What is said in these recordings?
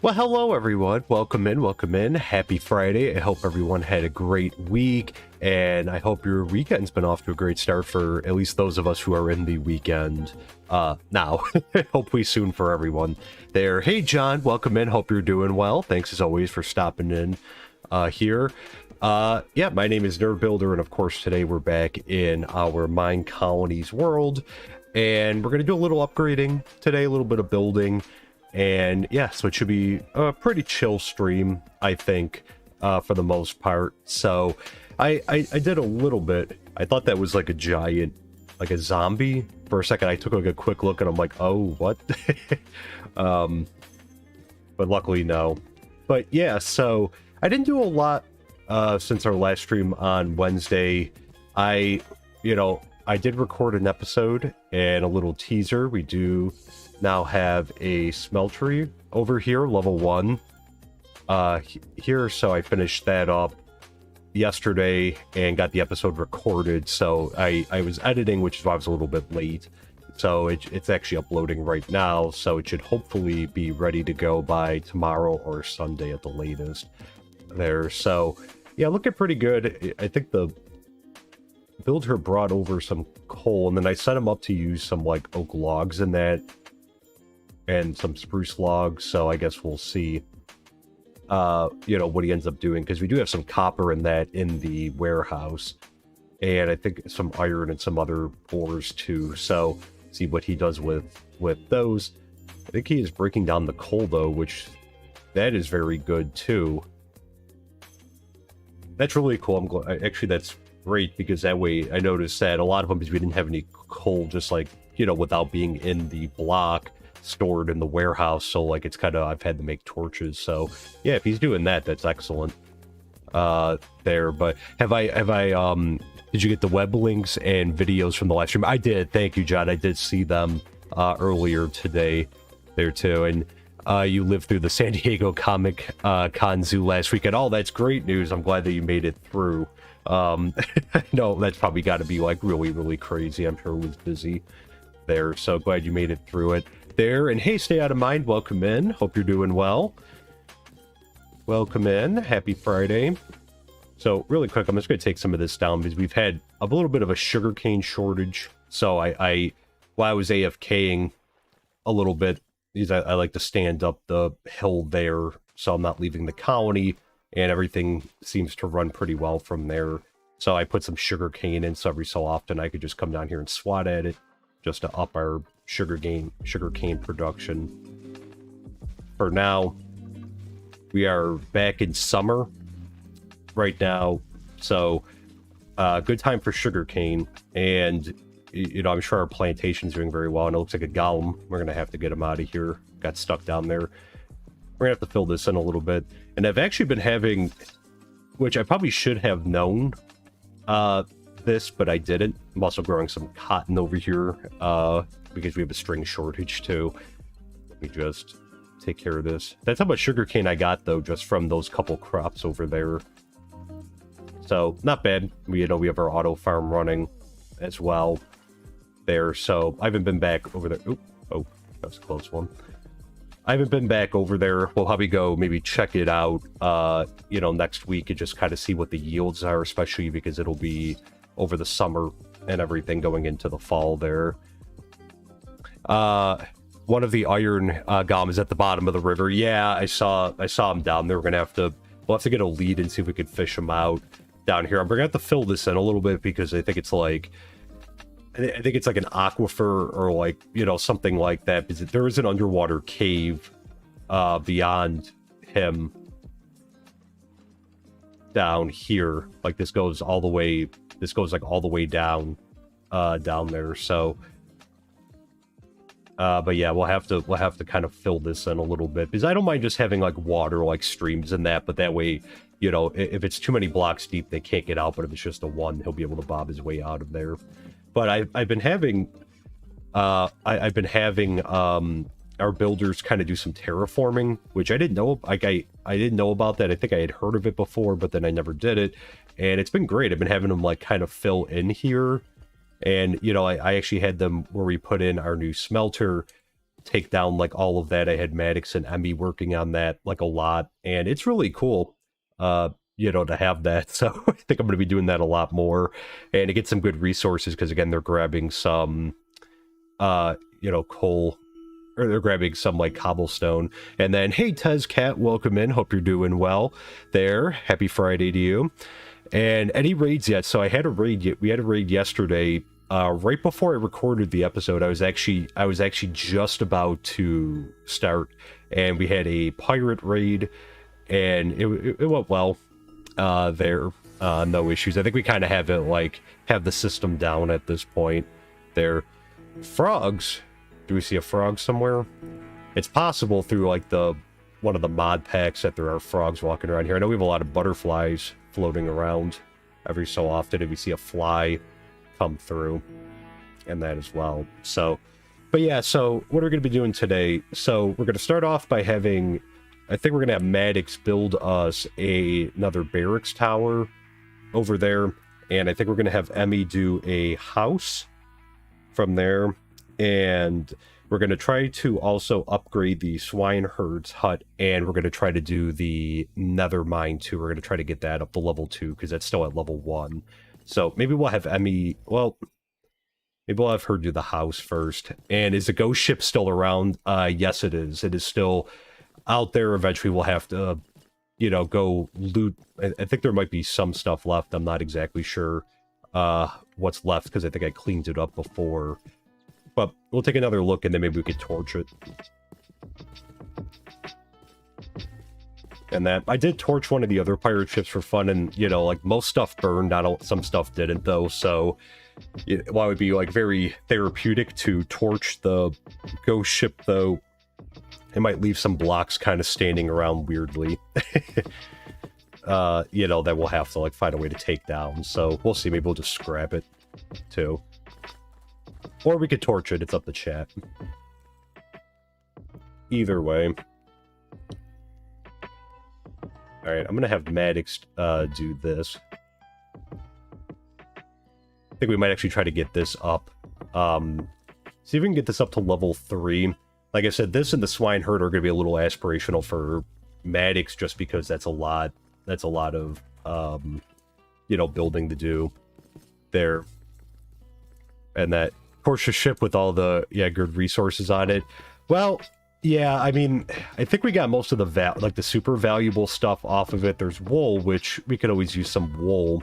Well, hello everyone. Welcome in, welcome in. Happy Friday. I hope everyone had a great week, and I hope your weekend's been off to a great start for at least those of us who are in the weekend now. Hopefully soon for everyone there. Hey John, welcome in. Hope you're doing well. Thanks as always for stopping in here. Yeah, my name is Nerd Builder, and of course today we're back in our MineColonies world, and we're going to do a little upgrading today, a little bit of building. And yeah, so it should be a pretty chill stream, I think, for the most part. So I did a little bit. I thought that was like a giant, like a zombie. For a second, I took like a quick look and I'm like, oh, what? But luckily, no. But yeah, so I didn't do a lot since our last stream on Wednesday. I did record an episode and a little teaser. We do now have a smeltery over here, level 1 here, so I finished that up yesterday and got the episode recorded. So I was editing, which is why I was a little bit late. So it's actually uploading right now, so it should hopefully be ready to go by tomorrow or Sunday at the latest there. So yeah, looking pretty good. I think the builder brought over some coal, and then I set him up to use some like oak logs in that and some spruce logs, so I guess we'll see what he ends up doing, because we do have some copper in that in the warehouse, and I think some iron and some other ores too, so see what he does with those. I think he is breaking down the coal though, which that is very good too. That's really cool. I'm glad, actually that's great, because that way I noticed that a lot of them, because we didn't have any coal, just like without being in the block, stored in the warehouse, so like it's kind of, I've had to make torches. So yeah, if he's doing that, that's excellent. there. But did you get the web links and videos from the live stream? I did. Thank you, John. I did see them earlier today there too. And you lived through the San Diego Comic Con Zoo last weekend. Oh, that's great news. I'm glad that you made it through. No, that's probably got to be like really, really crazy. I'm sure it was busy there. So glad you made it through it there. And hey, stay out of mind. Welcome in. Hope you're doing well. Welcome in. Happy Friday. So really quick, I'm just going to take some of this down because we've had a little bit of a sugarcane shortage. So while I was AFKing a little bit, because I like to stand up the hill there, so I'm not leaving the colony, and everything seems to run pretty well from there. So I put some sugarcane in, so every so often I could just come down here and swat at it, just to up our sugarcane production. For now, we are back in summer right now, so good time for sugarcane. And you know, I'm sure our plantation's doing very well, and it looks like a golem. We're gonna have to get him out of here. Got stuck down there. We're gonna have to fill this in a little bit. And I've actually been having, which I probably should have known this, but I didn't. I'm also growing some cotton over here because we have a string shortage too. Let me just take care of this. That's how much sugarcane I got though, just from those couple crops over there. So not bad. We have our auto farm running as well there. So I haven't been back over there. Oh, that was a close one. I haven't been back over there. We'll probably go maybe check it out, you know, next week and just kind of see what the yields are, especially because it'll be over the summer and everything going into the fall there. One of the iron golems is at the bottom of the river. Yeah, I saw him down there. We'll have to get a lead and see if we could fish him out down here. I'm gonna have to fill this in a little bit because I think it's like an aquifer or like, you know, something like that, because there is an underwater cave beyond him down here. Like this goes like all the way down there. So but yeah, we'll have to kind of fill this in a little bit, because I don't mind just having like water, like streams and that, but that way, you know, if it's too many blocks deep, they can't get out. But if it's just a one, he'll be able to bob his way out of there. But I've been having our builders kind of do some terraforming, which I didn't know. Like I didn't know about that. I think I had heard of it before, but then I never did it, and it's been great. I've been having them like kind of fill in here, and you know, I actually had them where we put in our new smelter, take down like all of that. I had Maddox and Emmy working on that like a lot, and it's really cool. You know, to have that. So I think I'm going to be doing that a lot more, and to get some good resources, because again, they're grabbing some you know, coal, or they're grabbing some like cobblestone. And then hey, Tez Cat, welcome in, hope you're doing well there. Happy Friday to you. And any raids yet? So we had a raid yesterday, right before I recorded the episode. I was actually just about to start, and we had a pirate raid, and it went well there. No issues. I think we kind of have the system down at this point there. Frogs, do we see a frog somewhere? It's possible through like one of the mod packs that there are frogs walking around here. I know we have a lot of butterflies floating around every so often, and we see a fly come through and that as well. So but yeah, so what are we going to be doing today? So we're going to start off by having, I think we're going to have Maddox build us another barracks tower over there. And I think we're going to have Emmy do a house from there. And we're going to try to also upgrade the swineherd's hut. And we're going to try to do the nether mine too. We're going to try to get that up to level 2, because that's still at level 1. So maybe we'll have Emmy, well, maybe we'll have her do the house first. And is the ghost ship still around? Yes, it is. It is still out there. Eventually we'll have to, you know, go loot. I think there might be some stuff left. I'm not exactly sure what's left, because I think I cleaned it up before. But we'll take another look, and then maybe we could torch it. And that I did torch one of the other pirate ships for fun, and you know, like most stuff burned. Some stuff didn't though. So while it would be like very therapeutic to torch the ghost ship, though, it might leave some blocks kind of standing around weirdly. you know, that we'll have to like find a way to take down. So we'll see. Maybe we'll just scrap it too, or we could torch it. It's up to chat. Either way. All right, I'm gonna have Maddox do this. I think we might actually try to get this up. See if we can get this up to level 3. Like I said, this and the swine herd are going to be a little aspirational for Maddox, just because that's a lot. That's a lot of, you know, building to do there. And that Porsche ship with all the good resources on it. Well, yeah, I mean, I think we got most of the like the super valuable stuff off of it. There's wool, which we could always use some wool.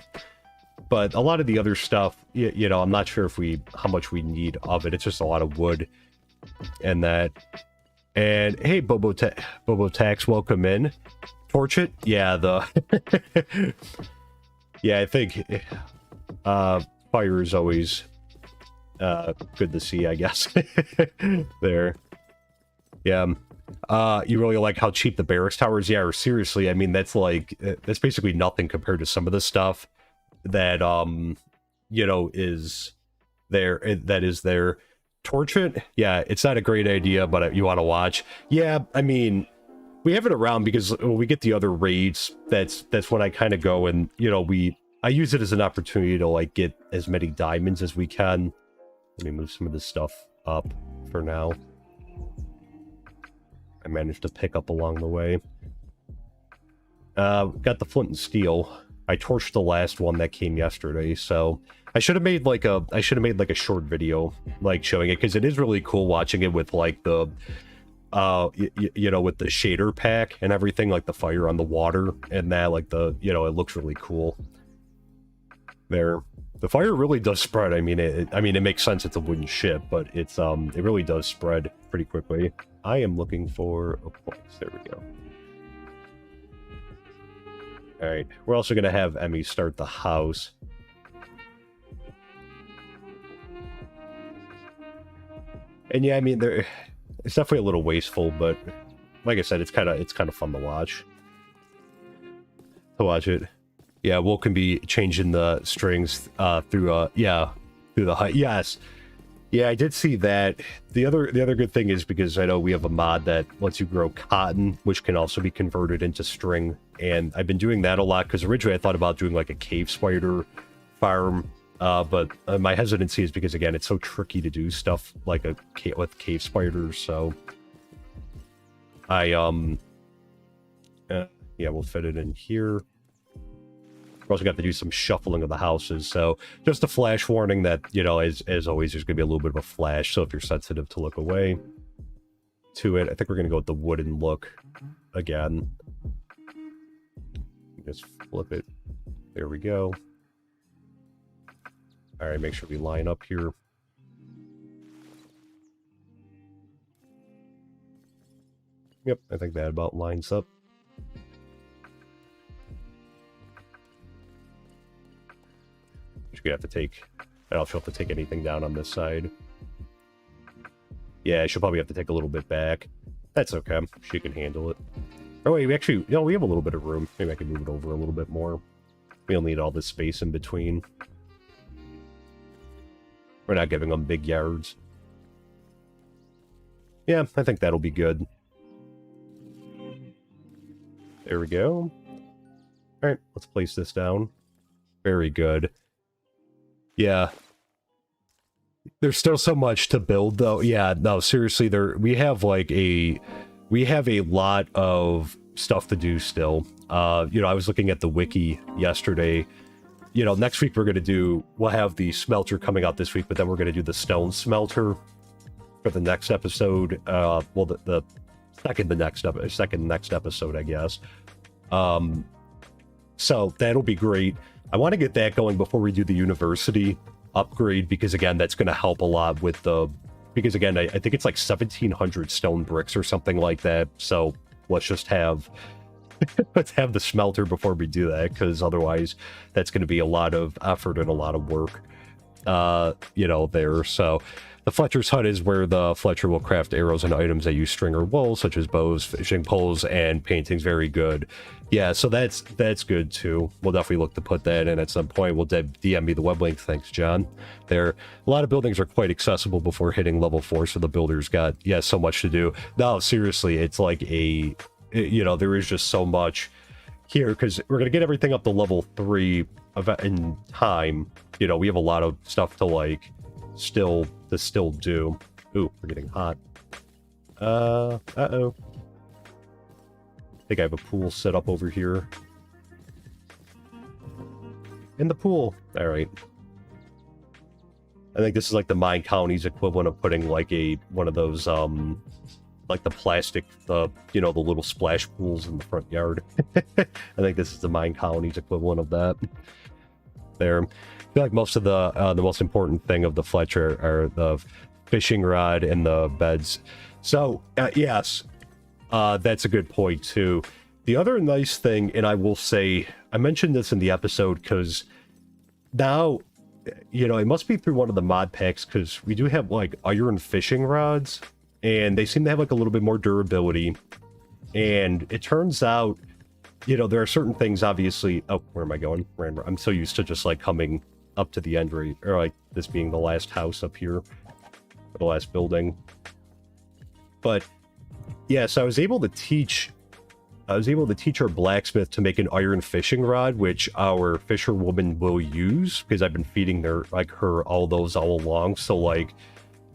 But a lot of the other stuff, you know, I'm not sure if how much we need of it. It's just a lot of wood and that. And hey, Bobo Tax, welcome in. Torch it? Yeah, yeah, I think fire is always good to see, I guess. There. Yeah. You really like how cheap the barracks towers? Yeah, or seriously, I mean, that's basically nothing compared to some of the stuff that you know is there. Torch it? Yeah, it's not a great idea, but you want to watch. Yeah, I mean, we have it around because when we get the other raids, that's when I kind of go and, you know, I use it as an opportunity to like get as many diamonds as we can. Let me move some of this stuff up for now. I managed to pick up along the way. Got the flint and steel. I torched the last one that came yesterday, so I should have made like a short video like showing it, because it is really cool watching it with like the you know, with the shader pack and everything, like the fire on the water and that, like the, you know, it looks really cool there. The fire really does spread. I mean, it makes sense, it's a wooden ship, but it really does spread pretty quickly. I am looking for a place. There we go. All right, we're also going to have Emmy start the house. And yeah, I mean, it's definitely a little wasteful, but like I said, it's kind of fun to watch. it. Yeah, Will can be changing the strings through the height. Yes. Yeah, I did see that. The other good thing is, because I know we have a mod that lets you grow cotton, which can also be converted into string, and I've been doing that a lot, because originally I thought about doing like a cave spider farm, but my hesitancy is because, again, it's so tricky to do stuff like with cave spiders, so I yeah, we'll fit it in here. We're also got to do some shuffling of the houses, so just a flash warning that, you know, as always, there's going to be a little bit of a flash, so if you're sensitive to look away to it. I think we're going to go with the wooden look again. Just flip it. There we go. Alright, make sure we line up here. Yep, I think that about lines up. She's gonna have to take... I don't know if she'll have to take anything down on this side. Yeah, she'll probably have to take a little bit back. That's okay. She can handle it. Oh wait, we actually... You know, we have a little bit of room. Maybe I can move it over a little bit more. We don't need all this space in between. We're not giving them big yards. Yeah, I think that'll be good. There we go. Alright, let's place this down. Very good. Yeah. There's still so much to build, though. Yeah, no, seriously, we have a lot of stuff to do still. You know, I was looking at the wiki yesterday. You know, next week we'll have the smelter coming out this week, but then we're going to do the stone smelter for the next episode. Well, the second next episode, I guess. So that'll be great. I want to get that going before we do the university upgrade, because again, that's going to help a lot with because again, I think it's like 1,700 stone bricks or something like that. So let's just have the smelter before we do that, because otherwise that's going to be a lot of effort and a lot of work, you know, there. So The Fletcher's hut is where the Fletcher will craft arrows and items that use string or wool, such as bows, fishing poles, and paintings. Very good. Yeah, so that's good too. We'll definitely look to put that in at some point. We'll DM me the web link. Thanks, John. There, a lot of buildings are quite accessible before hitting level 4, so the builders got, yeah, so much to do. No, seriously, it's like a, you know, there is just so much here, because we're going to get everything up to level 3 in time. You know, we have a lot of stuff to, like, still do. Ooh, we're getting hot. Uh-oh. I think I have a pool set up over here. In the pool. All right. I think this is like the MineColonies equivalent of putting like one of those like the plastic, you know, the little splash pools in the front yard. I think this is the MineColonies equivalent of that. There. I feel like most of the most important thing of the Fletcher are the fishing rod and the beds. So yes, that's a good point too. The other nice thing, and I will say, I mentioned this in the episode because now, you know, it must be through one of the mod packs, because we do have like iron fishing rods, and they seem to have like a little bit more durability. And it turns out, you know, there are certain things, obviously. Oh, where am I going? I'm so used to just like coming up to the end, or like this being the last house up here, or the last building. But yeah, so I was able to teach our blacksmith to make an iron fishing rod, which our fisherwoman will use, because I've been feeding her all those all along. So like,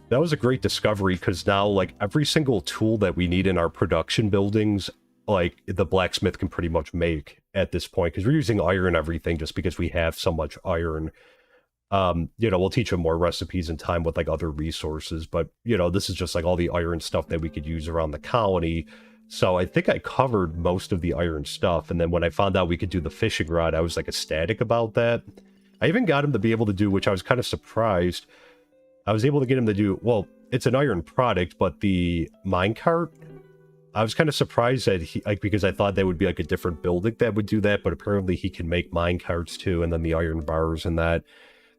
that was a great discovery, because now like every single tool that we need in our production buildings, like the blacksmith can pretty much make at this point, because we're using iron everything just because we have so much iron. You know, we'll teach him more recipes in time with like other resources, but you know, this is just like all the iron stuff that we could use around the colony. So I think I covered most of the iron stuff, and then when I found out we could do the fishing rod, I was like ecstatic about that. I even got him to be able to do, which I was kind of surprised, I was able to get him to do, well, it's an iron product, but the minecart, I was kind of surprised that he, like, because I thought that would be like a different building that would do that, but apparently he can make minecarts too, and then the iron bars and that.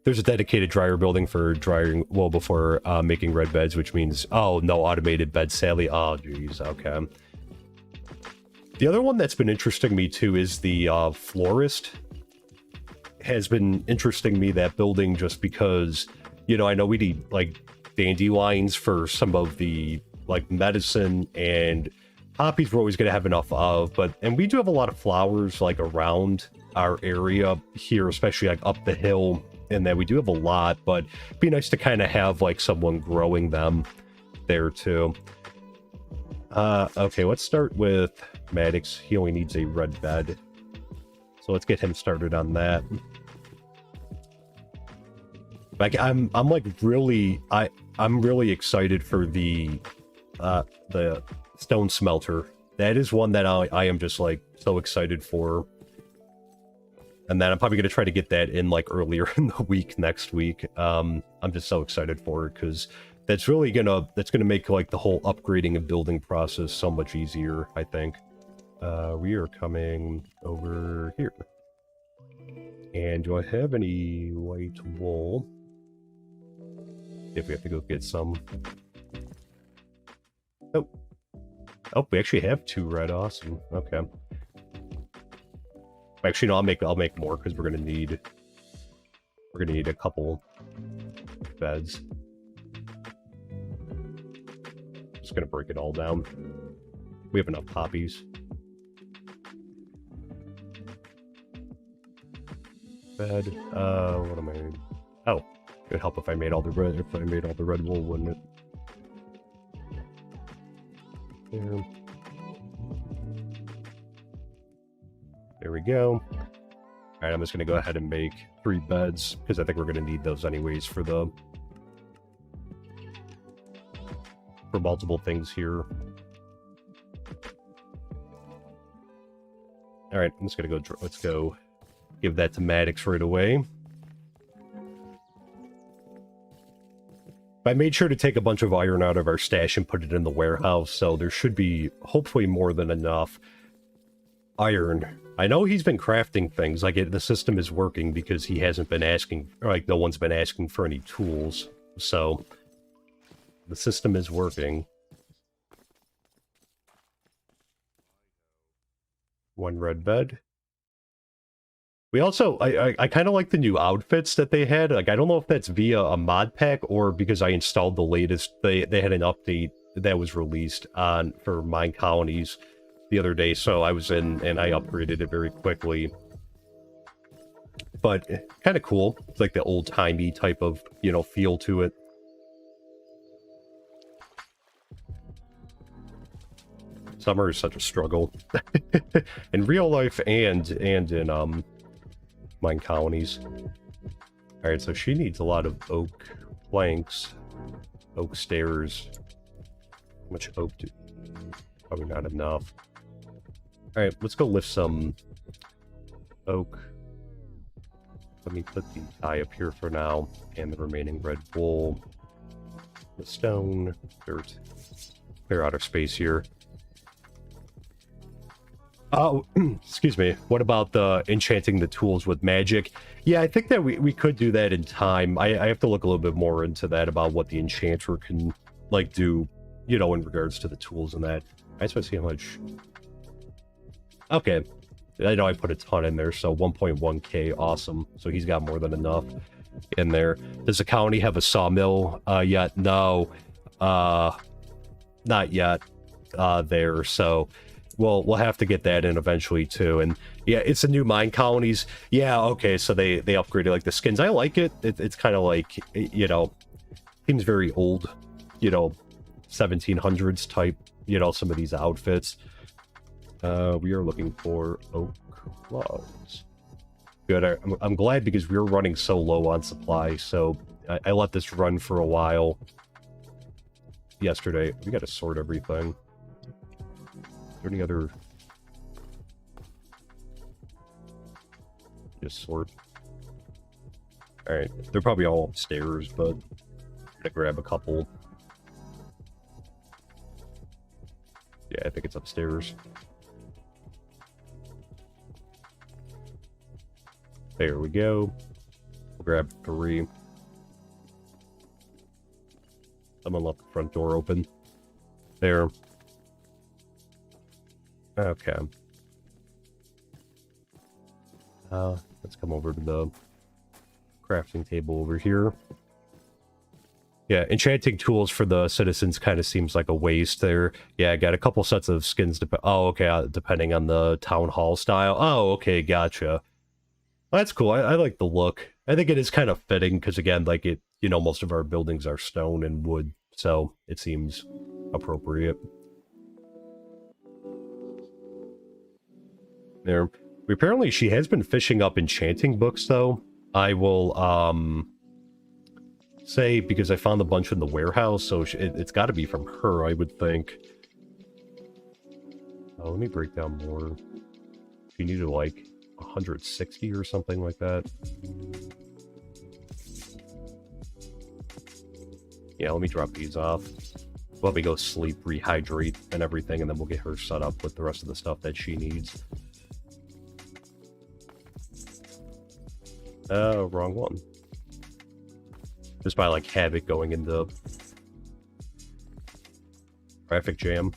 There's a dedicated dryer building for drying wool before making red beds, which means, oh, no automated bed, sadly. Oh, geez, okay. The other one that's been interesting me too is the florist. Has been interesting me, that building, just because, you know, I know we need like dandelions for some of the like medicine, and poppies we're always going to have enough of, and we do have a lot of flowers like around our area here, especially like up the hill, and that we do have a lot, but it'd be nice to kind of have like someone growing them there too. Okay, let's start with Maddox. He only needs a red bed, so let's get him started on that. Like I'm really excited for the stone smelter. That is one that I am just like so excited for. And then I'm probably going to try to get that in like earlier in the week, next week. I'm just so excited for it, because that's really gonna make like the whole upgrading and building process so much easier, I think. We are coming over here. And do I have any white wool? If we have to go get some. Oh, we actually have 2 red. Awesome. Okay. Actually, no, I'll make more, because we're gonna need a couple beds. Just gonna break it all down. We have enough poppies. Bed. What am I? Oh, it would help if I made all the red. If I made all the red wool, wouldn't it? There. There we go. Alright, I'm just going to go ahead and make 3 beds, because I think we're going to need those anyways for multiple things here. Alright, I'm just going to go, let's go give that to Maddox right away. I made sure to take a bunch of iron out of our stash and put it in the warehouse, so there should be hopefully more than enough iron. I know he's been crafting things, like the system is working, because he hasn't been asking, or like no one's been asking for any tools, so The system is working. One red bed. We also, I kind of like the new outfits that they had. Like, I don't know if that's via a mod pack or because I installed the latest. They had an update that was released for MineColonies the other day, so I was in and I upgraded it very quickly. But kind of cool. It's like the old-timey type of, you know, feel to it. Summer is such a struggle. In real life and in MineColonies. Alright, so she needs a lot of oak planks. Oak stairs. How much oak do... Probably not enough. Alright, let's go lift some oak. Let me put the tie up here for now, and the remaining red wool. The stone, dirt. Clear out of space here. Oh, excuse me. What about the enchanting the tools with magic? Yeah, I think that we could do that in time. I have to look a little bit more into that about what the enchanter can, like, do, you know, in regards to the tools and that. I just want to see how much... Okay. I know I put a ton in there, so 1.1k, awesome. So he's got more than enough in there. Does the county have a sawmill yet? No. Not yet there, so... We'll have to get that in eventually too. And yeah, it's a new MineColonies. Yeah, okay, so they upgraded like the skins. I like it. It's kind of like, you know, seems very old, you know, 1700s type, you know, some of these outfits. We are looking for oak logs. Good. I'm glad because we were running so low on supply, so I let this run for a while yesterday. We got to sort everything. Any other just sort? All right, they're probably all upstairs, but I'm gonna grab a couple. Yeah, I think it's upstairs. There we go. We'll grab 3. Someone left the front door open. There. Okay. Let's come over to the crafting table over here. Yeah, enchanting tools for the citizens kind of seems like a waste there. Yeah, I got a couple sets of skins. Oh, okay, depending on the town hall style. Oh, okay, gotcha. Well, that's cool. I like the look. I think it is kind of fitting because, again, like it, you know, most of our buildings are stone and wood, so it seems appropriate. There. Apparently, she has been fishing up enchanting books, though. I will, say, because I found a bunch in the warehouse, so it's got to be from her, I would think. Oh, let me break down more. She needed, like, 160 or something like that. Yeah, let me drop these off. We'll have me go sleep, rehydrate, and everything, and then we'll get her set up with the rest of the stuff that she needs. Wrong one. Just by, like, Havoc going into traffic jam.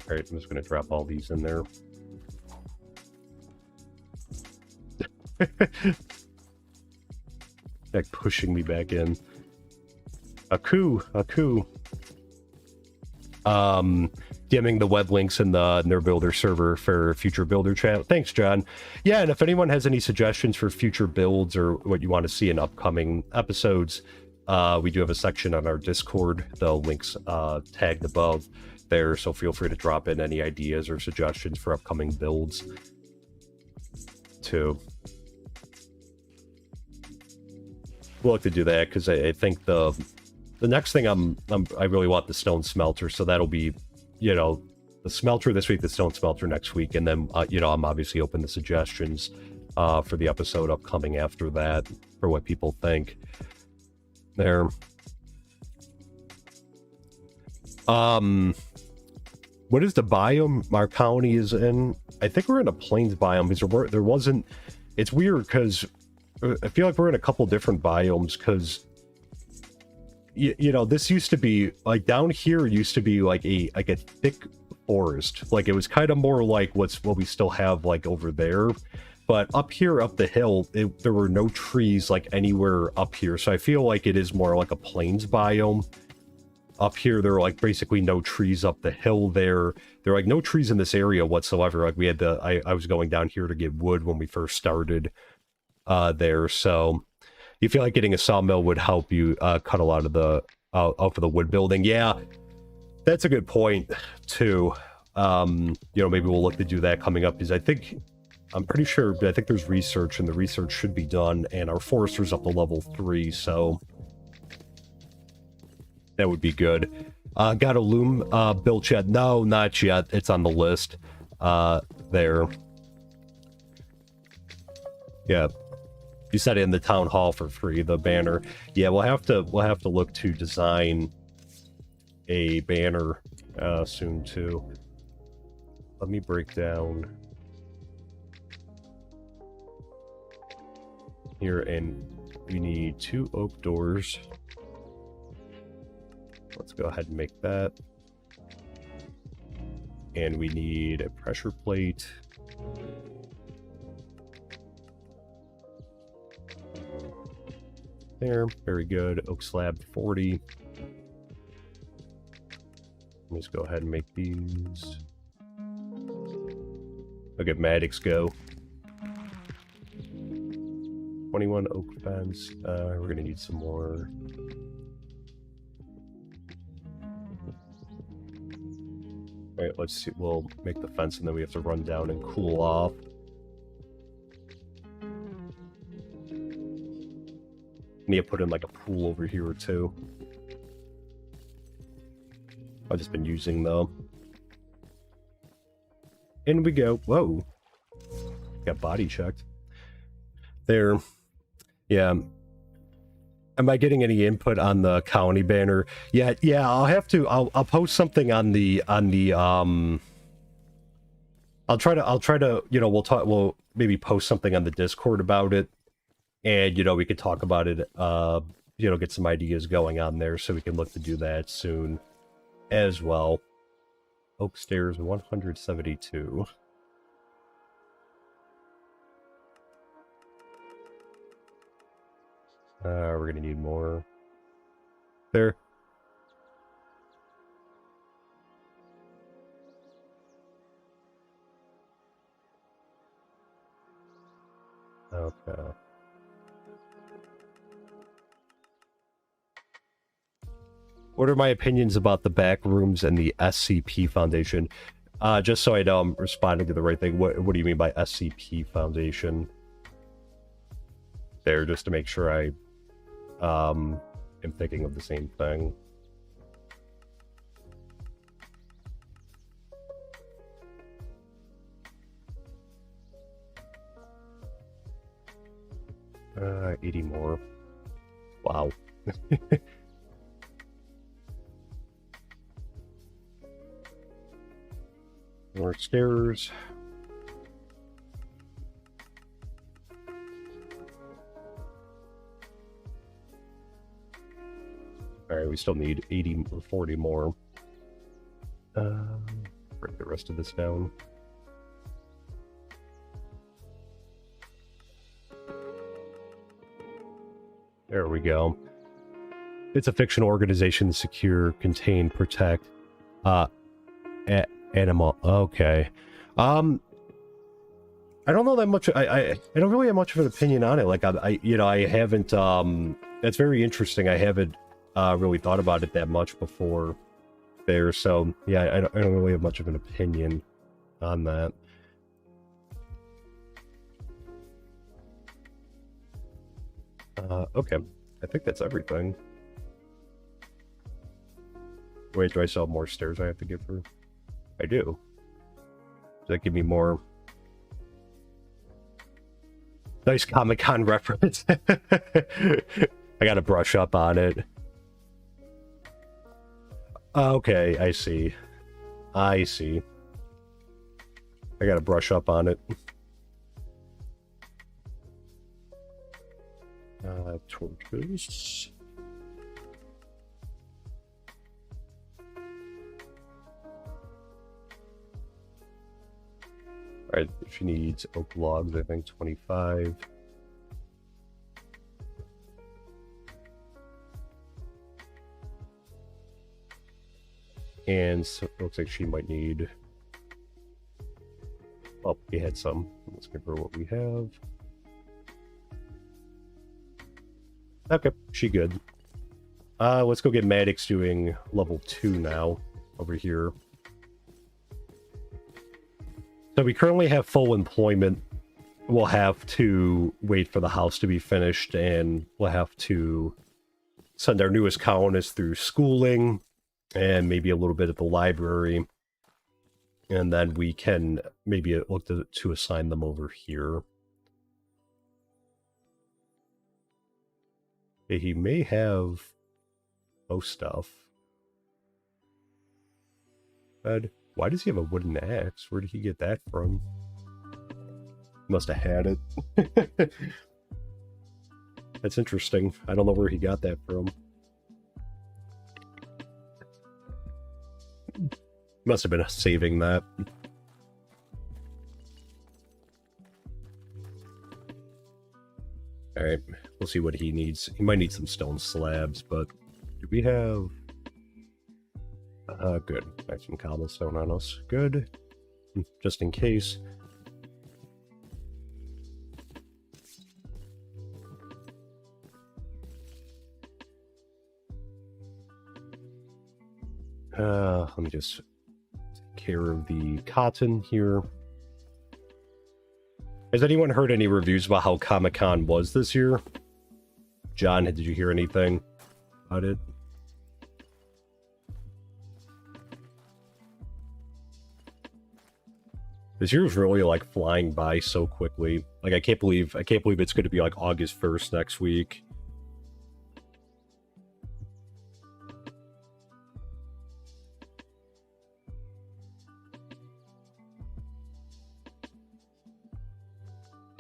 Alright, I'm just gonna drop all these in there. Like, pushing me back in. A coup. DMing the web links in the NerdBuilder server for future builder chat. Thanks, John. Yeah, and if anyone has any suggestions for future builds or what you want to see in upcoming episodes, we do have a section on our Discord. The link's tagged above there, so feel free to drop in any ideas or suggestions for upcoming builds too. We'll look to do that because I think the next thing I really want the stone smelter, so that'll be, you know, the smelter this week, the stone smelter next week, and then you know, I'm obviously open to suggestions for the episode upcoming after that for what people think. There. What is the biome our colony is in? I think we're in a plains biome because there wasn't. It's weird because I feel like we're in a couple different biomes, because you know, this used to be like down here used to be like a thick forest. Like it was kind of more like what we still have like over there. But up here, up the hill, there were no trees like anywhere up here. So I feel like it is more like a plains biome. Up here, there are like basically no trees up the hill there. There are like no trees in this area whatsoever. Like we had I was going down here to get wood when we first started there. So you feel like getting a sawmill would help you cut a lot of the out for the wood building. Yeah, that's a good point too. You know, maybe we'll look to do that coming up, because I'm pretty sure, I think there's research, and the research should be done, and our forester's up to level 3, so that would be good. Got a loom built yet? No, not yet. It's on the list. There. Yeah. You said it in the town hall for free, the banner. Yeah, we'll have to look to design a banner soon too. Let me break down here, and we need 2 oak doors. Let's go ahead and make that. And we need a pressure plate. There, very good. Oak slab 40. Let's go ahead and make these. Look at Maddox go. 21 oak fence. We're gonna need some more. Alright, let's see. We'll make the fence, and then we have to run down and cool off. Need to put in like a pool over here or two. I've just been using though. In we go. Whoa. Got body checked. There. Yeah. Am I getting any input on the county banner? Yeah, I'll have to. I'll post something on the I'll try to, you know, we'll maybe post something on the Discord about it. And, you know, we could talk about it, you know, get some ideas going on there, so we can look to do that soon as well. Oak stairs 172. We're gonna need more. There. Okay. What are my opinions about the back rooms and the SCP Foundation? Just so I know I'm responding to the right thing. What do you mean by SCP Foundation? There, just to make sure I am thinking of the same thing. Uh, 80 more. Wow. More stairs. Alright, we still need 80 or 40 more. Break the rest of this down. There we go. It's a fictional organization. Secure, contain, protect. Animal. Okay. I don't know that much. I don't really have much of an opinion on it. Like you know, I haven't. That's very interesting. I haven't really thought about it that much before. There, so yeah, I don't really have much of an opinion on that. Okay, I think that's everything. Wait, do I still have more stairs I have to get through? I do. Does that give me more? Nice Comic-Con reference. I gotta brush up on it. Okay, I see. I see. I gotta brush up on it. torches. Alright, she needs oak logs, I think 25. And so it looks like she might need... Oh, we had some. Let's give her what we have. Okay, she good. Let's go get Maddox doing level 2 now, over here. So we currently have full employment. We'll have to wait for the house to be finished, and we'll have to send our newest colonist through schooling, and maybe a little bit at the library. And then we can maybe look to assign them over here. He may have most stuff. But why does he have a wooden axe? Where did he get that from? Must have had it. That's interesting. I don't know where he got that from. Must have been saving that. Alright, we'll see what he needs. He might need some stone slabs, but do we have... good. Got some cobblestone on us. Good. Just in case. Let me just take care of the cotton here. Has anyone heard any reviews about how Comic-Con was this year? John, did you hear anything about it? This year was really like flying by so quickly. Like I can't believe it's going to be like August 1st next week.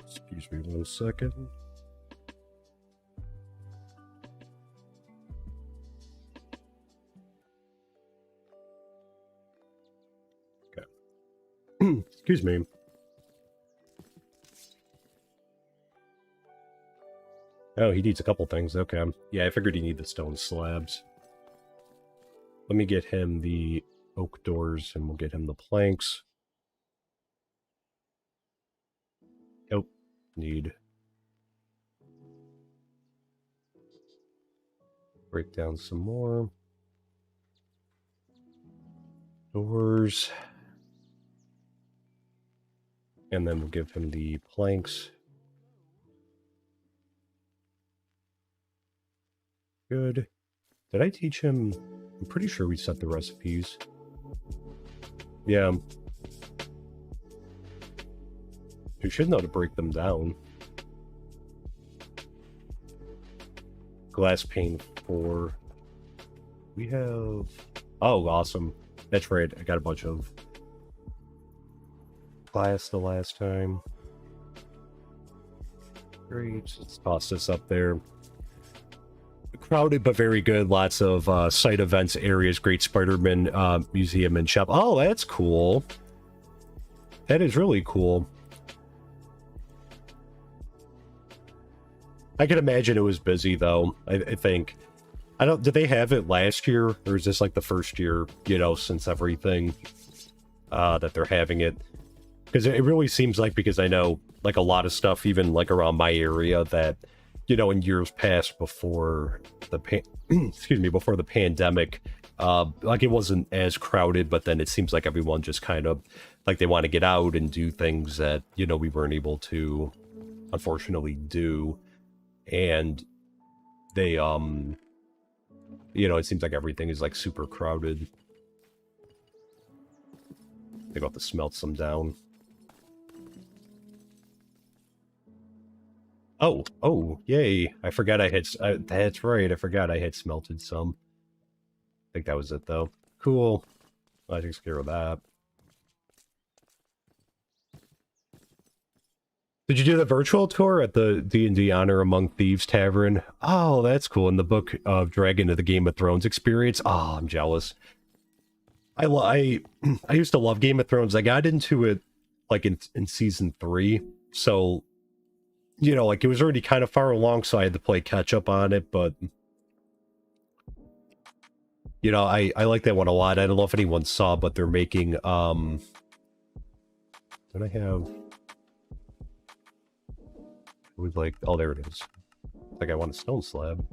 Excuse me 1 second. Okay. Excuse me. Oh, he needs a couple things. Okay. Yeah, I figured he needed the stone slabs. Let me get him the oak doors, and we'll get him the planks. Oh, need. Break down some more. Doors. And then we'll give him the planks. Good. Did I teach him? I'm pretty sure we set the recipes. Yeah. We should know to break them down. Glass pane 4. We have... Oh, awesome. That's right. I got a bunch of glass the last time. Great. Let's toss this up there. Crowded but very good. Lots of site events areas. Great Spider-Man museum and shop. Oh, that's cool. That is really cool. I can imagine it was busy though. I think. I don't. Did they have it last year, or is this like the first year? You know, since everything that they're having it. Because it really seems like, because I know like a lot of stuff, even like around my area, that, you know, in years past before the excuse me, before the pandemic, like it wasn't as crowded, but then it seems like everyone just kind of like they want to get out and do things that, you know, we weren't able to unfortunately do. And they you know, it seems like everything is like super crowded. They got to smelt some down. Oh, yay. I forgot I had... that's right, I forgot I had smelted some. I think that was it, though. Cool. I takes care of that. Did you do the virtual tour at the D&D Honor Among Thieves Tavern? Oh, that's cool. In the book of Dragon of the Game of Thrones experience. Oh, I'm jealous. I I used to love Game of Thrones. I got into it like in season 3. So, you know, like it was already kind of far along, so I had to play catch up on it, but you know, I like that one a lot. I don't know if anyone saw, but they're making did I have it was like, oh, there it is. Like I want a stone slab.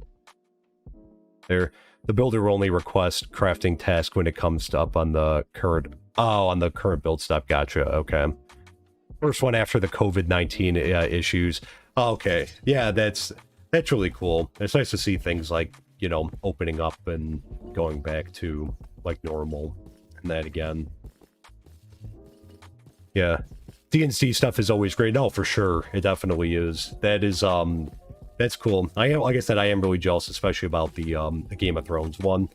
There, the builder will only request crafting task when it comes to up on the current. Oh, on the current build stop. Gotcha. Okay. First one after the COVID-19 issues. Oh, okay. Yeah, that's really cool. It's nice to see things like, you know, opening up and going back to like normal and that again. Yeah. D&C stuff is always great. No, for sure. It definitely is. That is, that's cool. Like I said, I am really jealous, especially about the Game of Thrones one.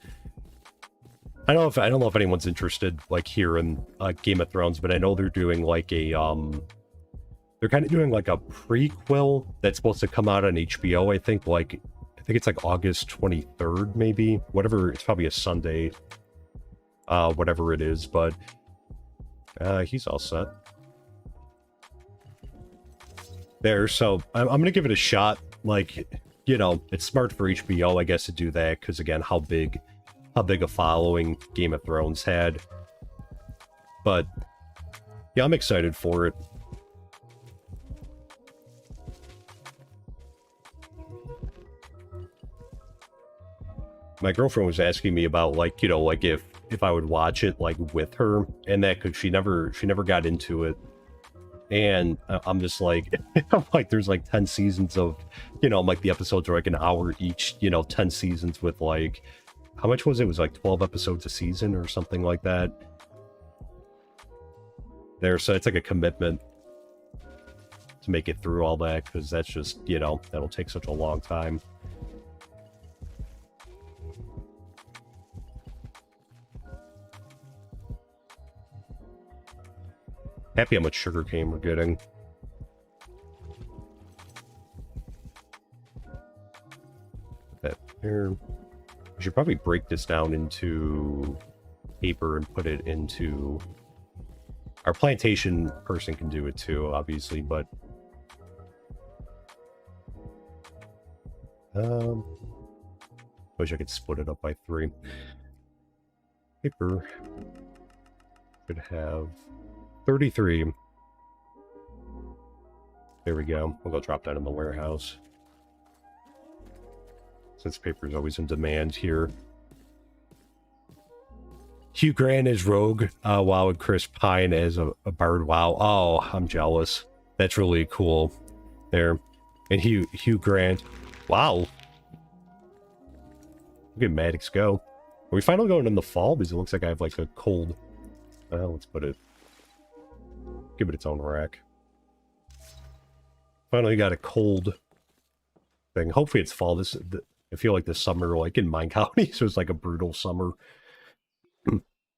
I don't know if anyone's interested, like, here in Game of Thrones, but I know they're doing, like, a, they're kind of doing, like, a prequel that's supposed to come out on HBO, I think it's, like, August 23rd, maybe? Whatever, it's probably a Sunday, whatever it is, but, he's all set. There, so I'm gonna give it a shot. Like, you know, it's smart for HBO, I guess, to do that, because again, how big a following Game of Thrones had. But yeah, I'm excited for it. My girlfriend was asking me about, like, you know, like if I would watch it like with her and that, because she never got into it. And I'm just like, I'm like, there's like 10 seasons of, you know, like the episodes are like an hour each, you know, 10 seasons with like, how much was it? It was like 12 episodes a season or something like that. There, so it's like a commitment to make it through all that, because that's just, you know, that'll take such a long time. Happy how much sugarcane we're getting. That here. We should probably break this down into paper and put it into... Our plantation person can do it too, obviously, but... Wish I could split it up by 3. Paper should have 33. There we go. We'll go drop that in the warehouse, since paper is always in demand here. Hugh Grant as Rogue, WoW, and Chris Pine as a Bard. WoW. Oh, I'm jealous. That's really cool. There. And Hugh Grant. Wow. Look at Maddox go. Are we finally going in the fall? Because it looks like I have like a cold. Let's put it. Give it its own rack. Finally got a cold thing. Hopefully it's fall. I feel like this summer, like in MineColonies, was like a brutal summer.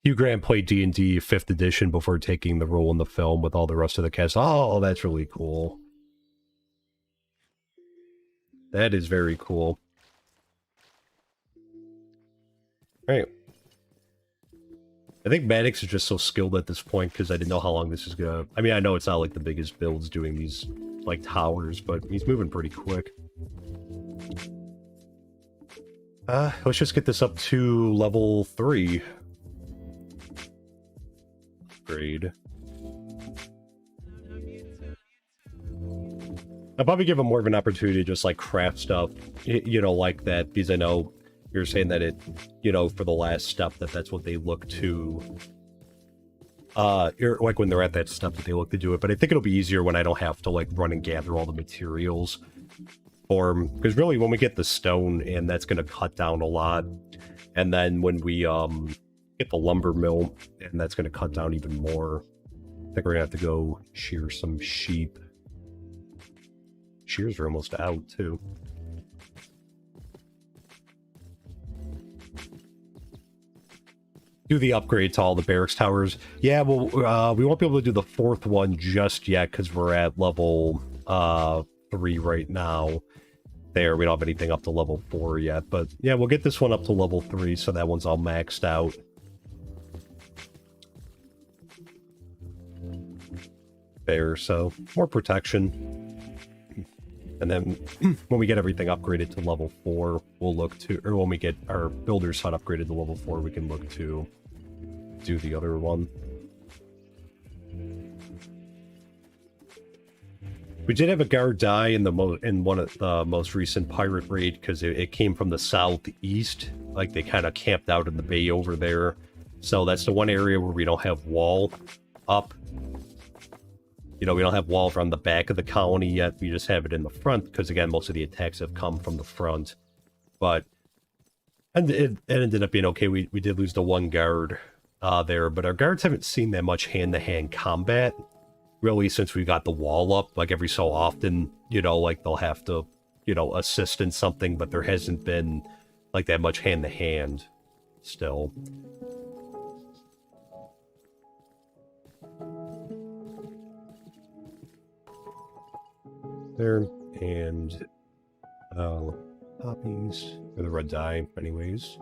Hugh Grant played D&D 5th edition before taking the role in the film with all the rest of the cast. Oh, that's really cool. That is very cool. All right. I think Maddox is just so skilled at this point because I didn't know how long this is gonna... I mean, I know it's not like the biggest builds doing these, like, towers, but he's moving pretty quick. Let's just get this up to level 3. Upgrade. I'll probably give him more of an opportunity to just, like, craft stuff, you know, like that, because I know you're saying that it, you know, for the last step, that's what they look to, like when they're at that step that they look to do it. But I think it'll be easier when I don't have to, like, run and gather all the materials for them. Because really, when we get the stone, and that's going to cut down a lot. And then when we get the lumber mill, and that's going to cut down even more. I think we're going to have to go shear some sheep. Shears are almost out, too. do the upgrade to all the barracks towers. Yeah, well, we won't be able to do the 4th one just yet because we're at level 3 right now. There, we don't have anything up to level 4 yet, but yeah, we'll get this one up to level 3, so that one's all maxed out. There, so more protection. And then when we get everything upgraded to level 4, we'll look to, or when we get our builder's hut upgraded to level 4, we can look to do the other one. We did have a guard die in one of the most recent pirate raid because it came from the southeast. Like they kind of camped out in the bay over there. So that's the one area where we don't have wall up. You know, we don't have wall from the back of the colony yet. We just have it in the front because, again, most of the attacks have come from the front. But and it ended up being okay. We did lose the one guard there, but our guards haven't seen that much hand-to-hand combat really since we got the wall up. Like every so often, you know, like they'll have to, you know, assist in something, but there hasn't been like that much hand-to-hand still. There, and poppies, or the red dye, anyways.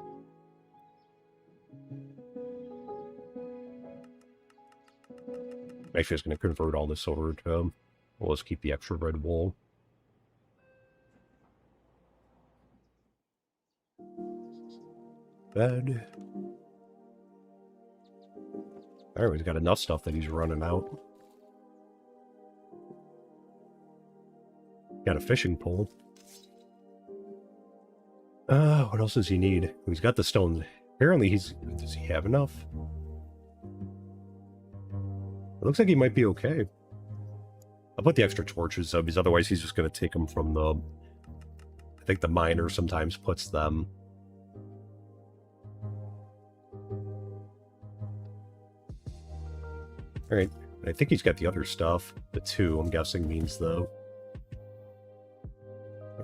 Actually, I was going to convert all this over to, well, let's keep the extra red wool. Bed. Alright, he's got enough stuff that he's running out. Got a fishing pole. What else does he need? He's got the stone. Apparently does he have enough? It looks like he might be okay. I'll put the extra torches up, because otherwise he's just going to take them from the... I think the miner sometimes puts them. Alright, I think he's got the other stuff. The 2, I'm guessing, means the...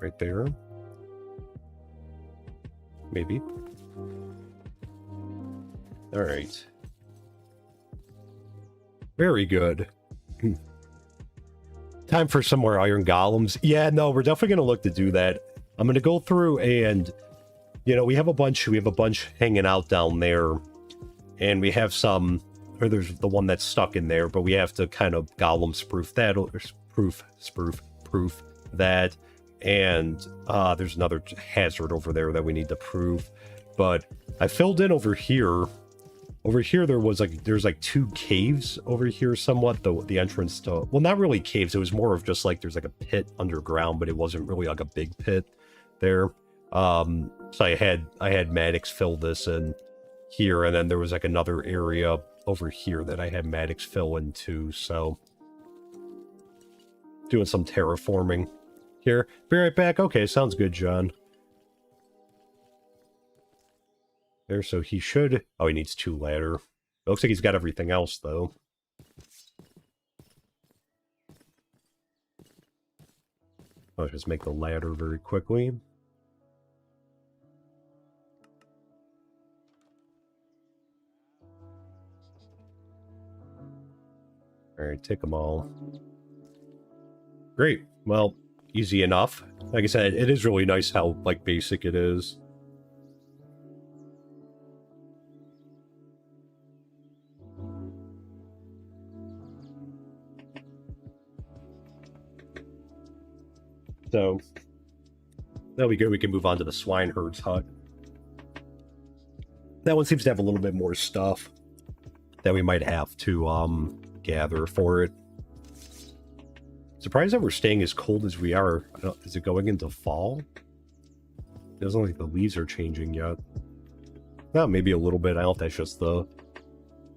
Right there. Maybe. Alright. Very good. Time for some more iron golems. Yeah, no, we're definitely going to look to do that. I'm going to go through and, you know, we have a bunch hanging out down there. And we have some, or there's the one that's stuck in there, but we have to kind of golem sproof that, or proof that. And there's another hazard over there that we need to prove. But I filled in over here. Over here, there's like 2 caves over here somewhat. The entrance to, well, not really caves. It was more of just like there's like a pit underground, but it wasn't really like a big pit there. So I had Maddox fill this in here, and then there was like another area over here that I had Maddox fill into. So doing some terraforming here. Be right back. Okay, sounds good, John. There, so he should... Oh, he needs 2 ladder. It looks like he's got everything else, though. I'll just make the ladder very quickly. Alright, take them all. Great. Well, easy enough. Like I said, it is really nice how, like, basic it is. So, that'll be good. We can move on to the swineherd's hut. That one seems to have a little bit more stuff that we might have to gather for it. Surprised that we're staying as cold as we are. Is it going into fall? It doesn't look like the leaves are changing yet. Oh, maybe a little bit. I don't know if that's just the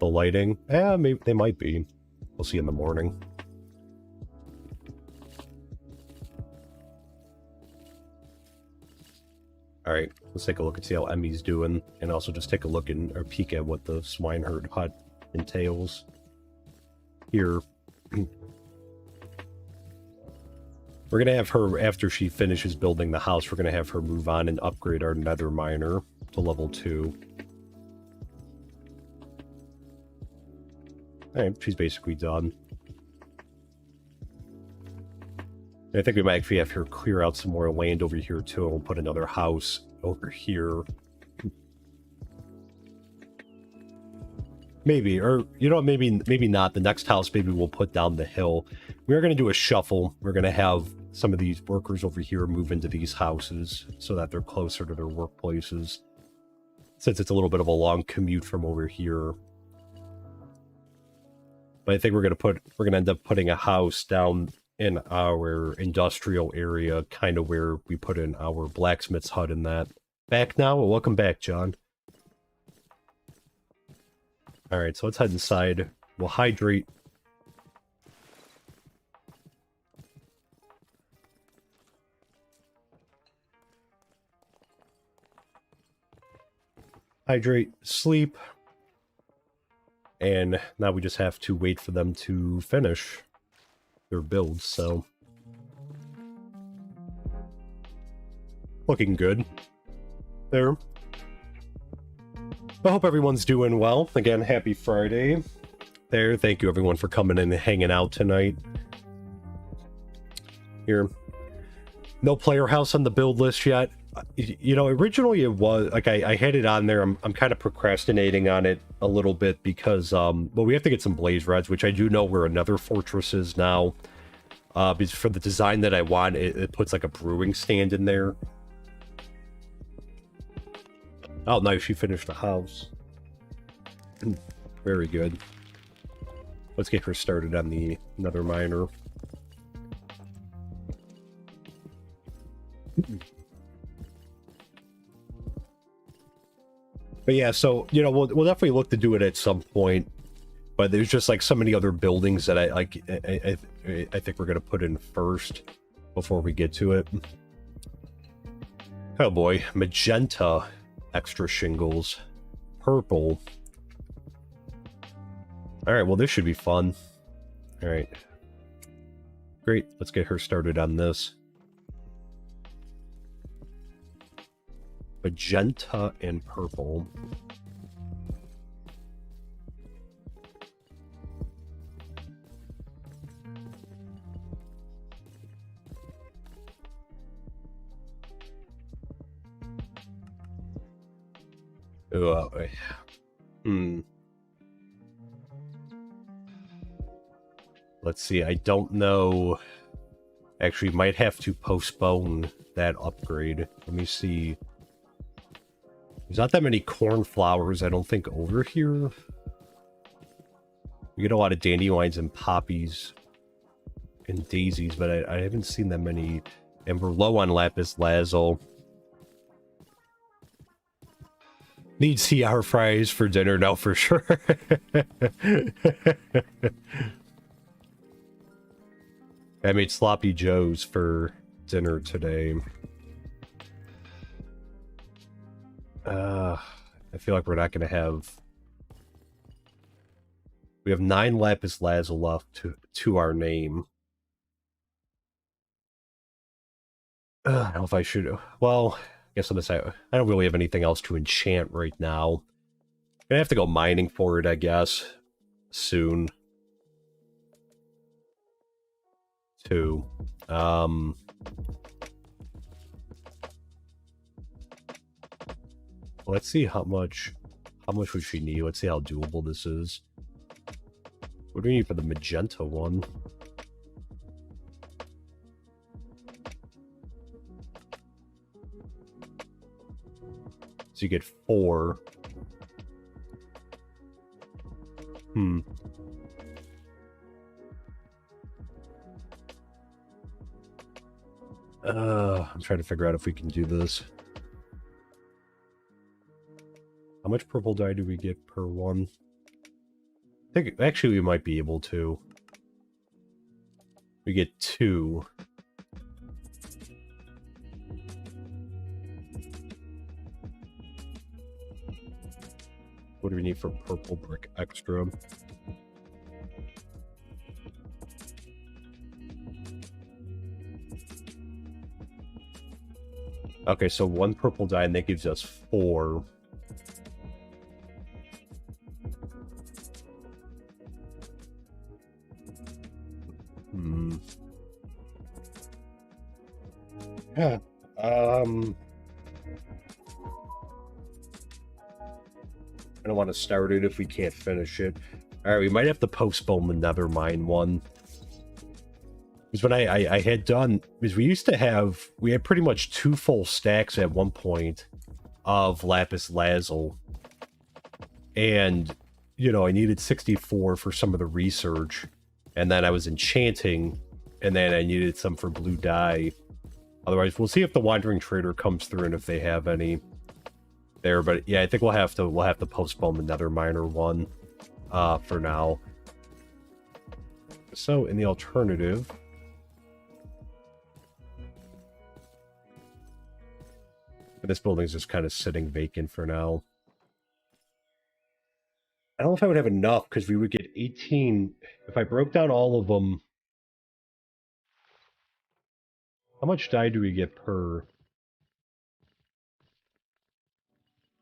lighting. Yeah, maybe they might be. We'll see in the morning. Alright, let's take a look and see how Emmy's doing, and also just take a look or peek at what the swineherd hut entails. Here. We're going to have her, after she finishes building the house, we're going to have her move on and upgrade our nether miner to level 2. Alright, she's basically done. I think we might actually have her clear out some more land over here too, and we'll put another house over here. Maybe, or you know, maybe not. The next house, maybe we'll put down the hill. We're going to do a shuffle. We're going to have some of these workers over here move into these houses so that they're closer to their workplaces. Since it's a little bit of a long commute from over here. But I think we're going to end up putting a house down in our industrial area, kind of where we put in our blacksmith's hut in that. Back now? Well, welcome back, John. Alright, so let's head inside. We'll hydrate. Hydrate, sleep. And now we just have to wait for them to finish their builds, so... Looking good. There. I hope everyone's doing well. Again, happy Friday. There, thank you everyone for coming in and hanging out tonight. Here. No player house on the build list yet. You know, originally it was, like, I had it on there. I'm kind of procrastinating on it a little bit because, well, we have to get some blaze rods, which I do know where another fortress is now. Because for the design that I want, it puts, like, a brewing stand in there. Oh, nice, she finished the house. Very good. Let's get her started on the nether miner. But yeah, so, you know, we'll definitely look to do it at some point. But there's just, like, so many other buildings that I think we're going to put in first before we get to it. Oh boy, magenta. Extra shingles. Purple. Alright, well this should be fun. Alright. Great, let's get her started on this. Magenta and purple. Let's see, I don't know. Actually, might have to postpone that upgrade. Let me see. There's not that many cornflowers, I don't think, over here. We get a lot of dandelions and poppies and daisies, but I haven't seen that many. And we're low on lapis lazuli. Need CR fries for dinner now for sure. I made sloppy joes for dinner today. I feel like we're not going to have... We have 9 lapis lazuli left to our name. I don't know if I should... Well... I guess I'm gonna say I don't really have anything else to enchant right now. Gonna have to go mining for it, I guess. Soon. Too. Let's see how much would she need? Let's see how doable this is. What do we need for the magenta one? So you get 4. I'm trying to figure out if we can do this. How much purple dye do we get per one? I think actually we might be able to. We get 2. What do we need for purple brick extra? Okay, so 1 purple dye, and that gives us 4. Yeah. I don't want to start it if we can't finish it. Alright, we might have to postpone the Nethermine one. Because when I had done... Because we had pretty much 2 full stacks at one point of Lapis Lazuli. And, you know, I needed 64 for some of the research. And then I was enchanting. And then I needed some for blue dye. Otherwise, we'll see if the Wandering Trader comes through and if they have any there. But yeah, I think we'll have to postpone the Nether Miner one for now. So in the alternative, this building's just kind of sitting vacant for now. I don't know if I would have enough because we would get 18 if I broke down all of them. How much dye do we get per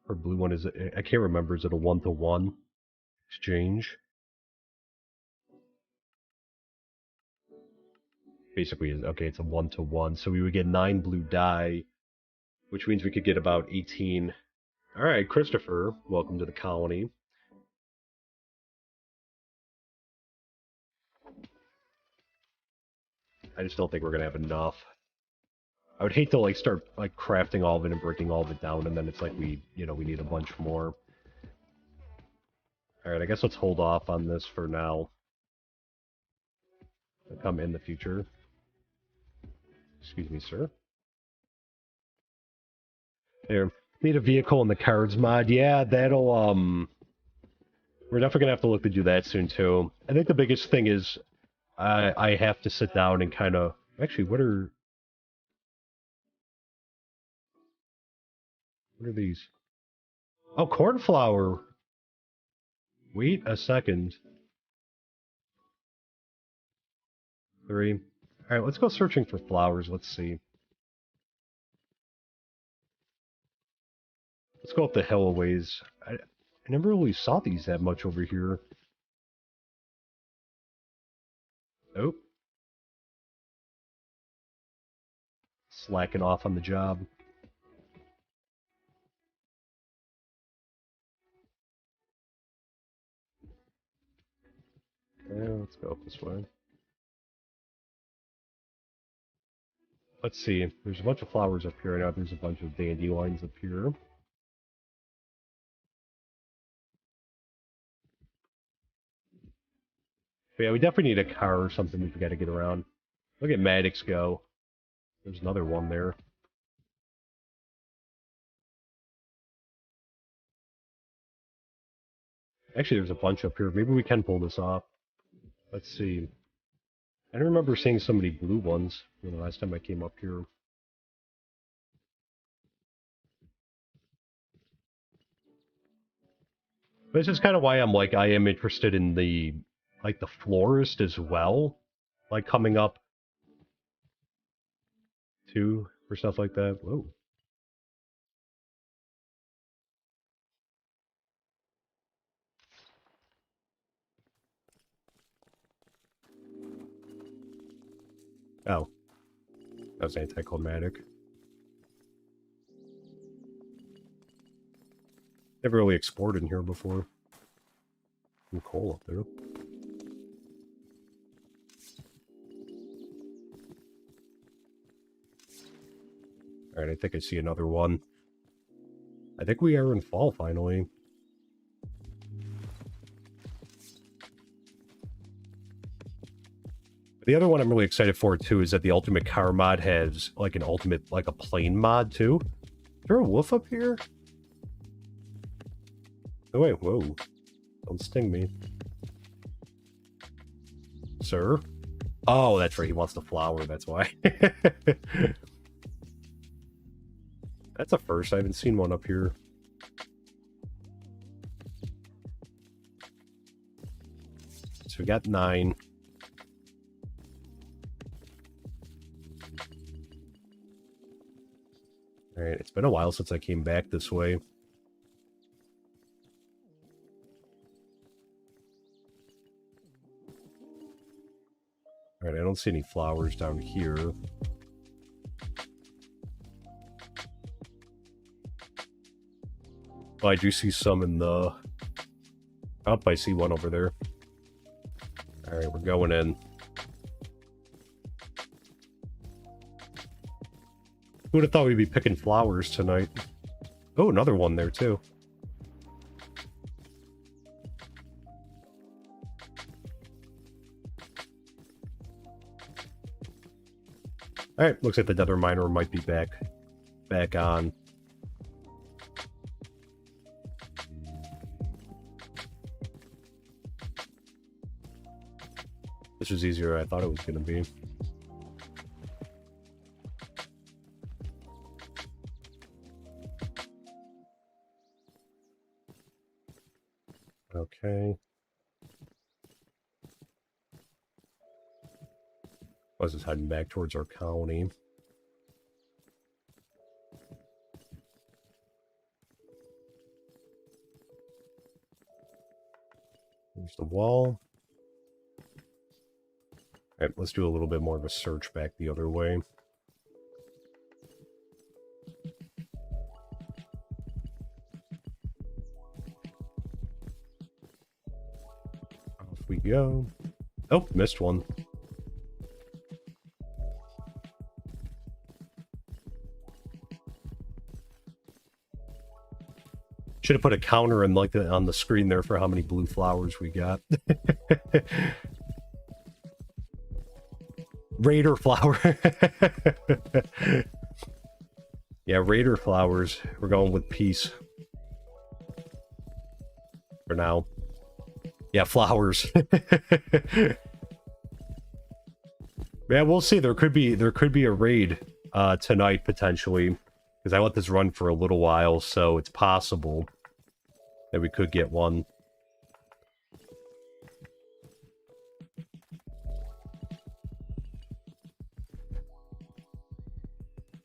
blue one? Is it? I can't remember. Is it a 1-to-1 exchange? Basically, okay, it's a 1-to-1. So we would get 9 blue dye, which means we could get about 18. All right, Christopher, welcome to the colony. I just don't think we're gonna have enough. I would hate to like start like crafting all of it and breaking all of it down, and then it's like we need a bunch more. All right, I guess let's hold off on this for now. I'll come in the future. Excuse me, sir. There, need a vehicle in the cards mod. Yeah, that'll we're definitely gonna have to look to do that soon too. I think the biggest thing is I have to sit down and kind of actually what are these? Oh, cornflower. Wait a second. 3. All right, let's go searching for flowers. Let's see. Let's go up the hill a ways. I never really saw these that much over here. Nope. Slacking off on the job. Yeah, let's go up this way. Let's see. There's a bunch of flowers up here. I know there's a bunch of dandelions up here. But yeah, we definitely need a car or something if we gotta get around. Look at Maddox go. There's another one there. Actually, there's a bunch up here. Maybe we can pull this off. Let's see. I don't remember seeing so many blue ones the last time I came up here. But this is kind of why I am interested in the florist as well. Like coming up too for stuff like that. Whoa. Oh. That was anticlimactic. Never really explored in here before. Some coal up there. Alright, I think I see another one. I think we are in fall finally. The other one I'm really excited for too is that the Ultimate Car mod has like a plane mod too. Is there a wolf up here? Oh wait, whoa. Don't sting me. Sir? Oh, that's right, he wants the flower, that's why. That's a first, I haven't seen one up here. So we got 9. Alright, it's been a while since I came back this way. Alright, I don't see any flowers down here. Oh, I do see some in the... Oh, I see one over there. Alright, we're going in. Who would have thought we'd be picking flowers tonight? Oh, another one there, too. Alright, looks like the nether miner might be back on. This was easier than I thought it was going to be. Okay. I was just heading back towards our colony. There's the wall. Alright, let's do a little bit more of a search back the other way. Off we go. Oh, missed one. Should have put a counter in like on the screen there for how many blue flowers we got. Raider flower. Yeah, Raider flowers. We're going with peace. For now. Yeah, flowers. Yeah, we'll see. There could be a raid tonight potentially. Because I let this run for a little while, so it's possible that we could get one.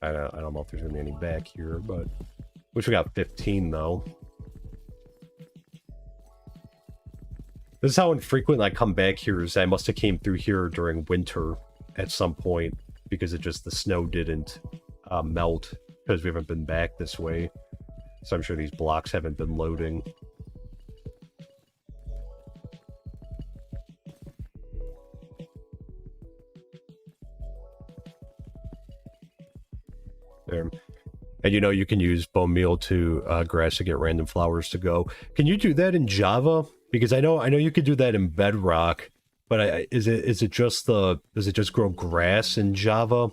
I don't know if there's going to be any back here, but... Wish we got 15, though. This is how infrequent I come back here, is I must have came through here during winter at some point, because it just, the snow didn't melt, because we haven't been back this way. So I'm sure these blocks haven't been loading. There. And you know you can use bone meal to grass to get random flowers to go. Can you do that in Java? Because I know you could do that in Bedrock, but does it just grow grass in Java?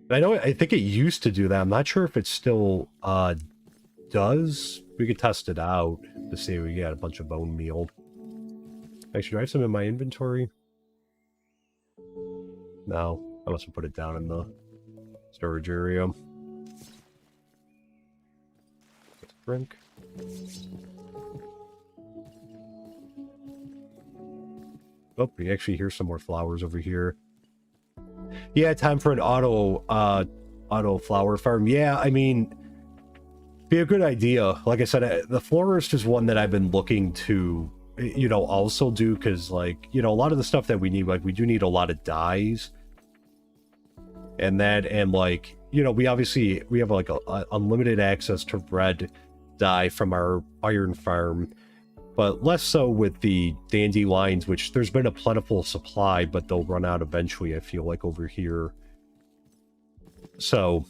I think it used to do that. I'm not sure if it still does. We could test it out to see if we got a bunch of bone meal. Actually, do I have some in my inventory? No, I must have put it down in the storage area. Let's drink. Oh, we actually hear some more flowers over here. Yeah, time for an auto flower farm. Yeah, I mean, be a good idea. Like I said, the florist is one that I've been looking to, also do, because, like, a lot of the stuff that we need, like, we do need a lot of dyes. And like, we have, like, unlimited access to red dye from our iron farm. But less so with the dandelions, which there's been a plentiful supply, but they'll run out eventually, I feel like, over here. So,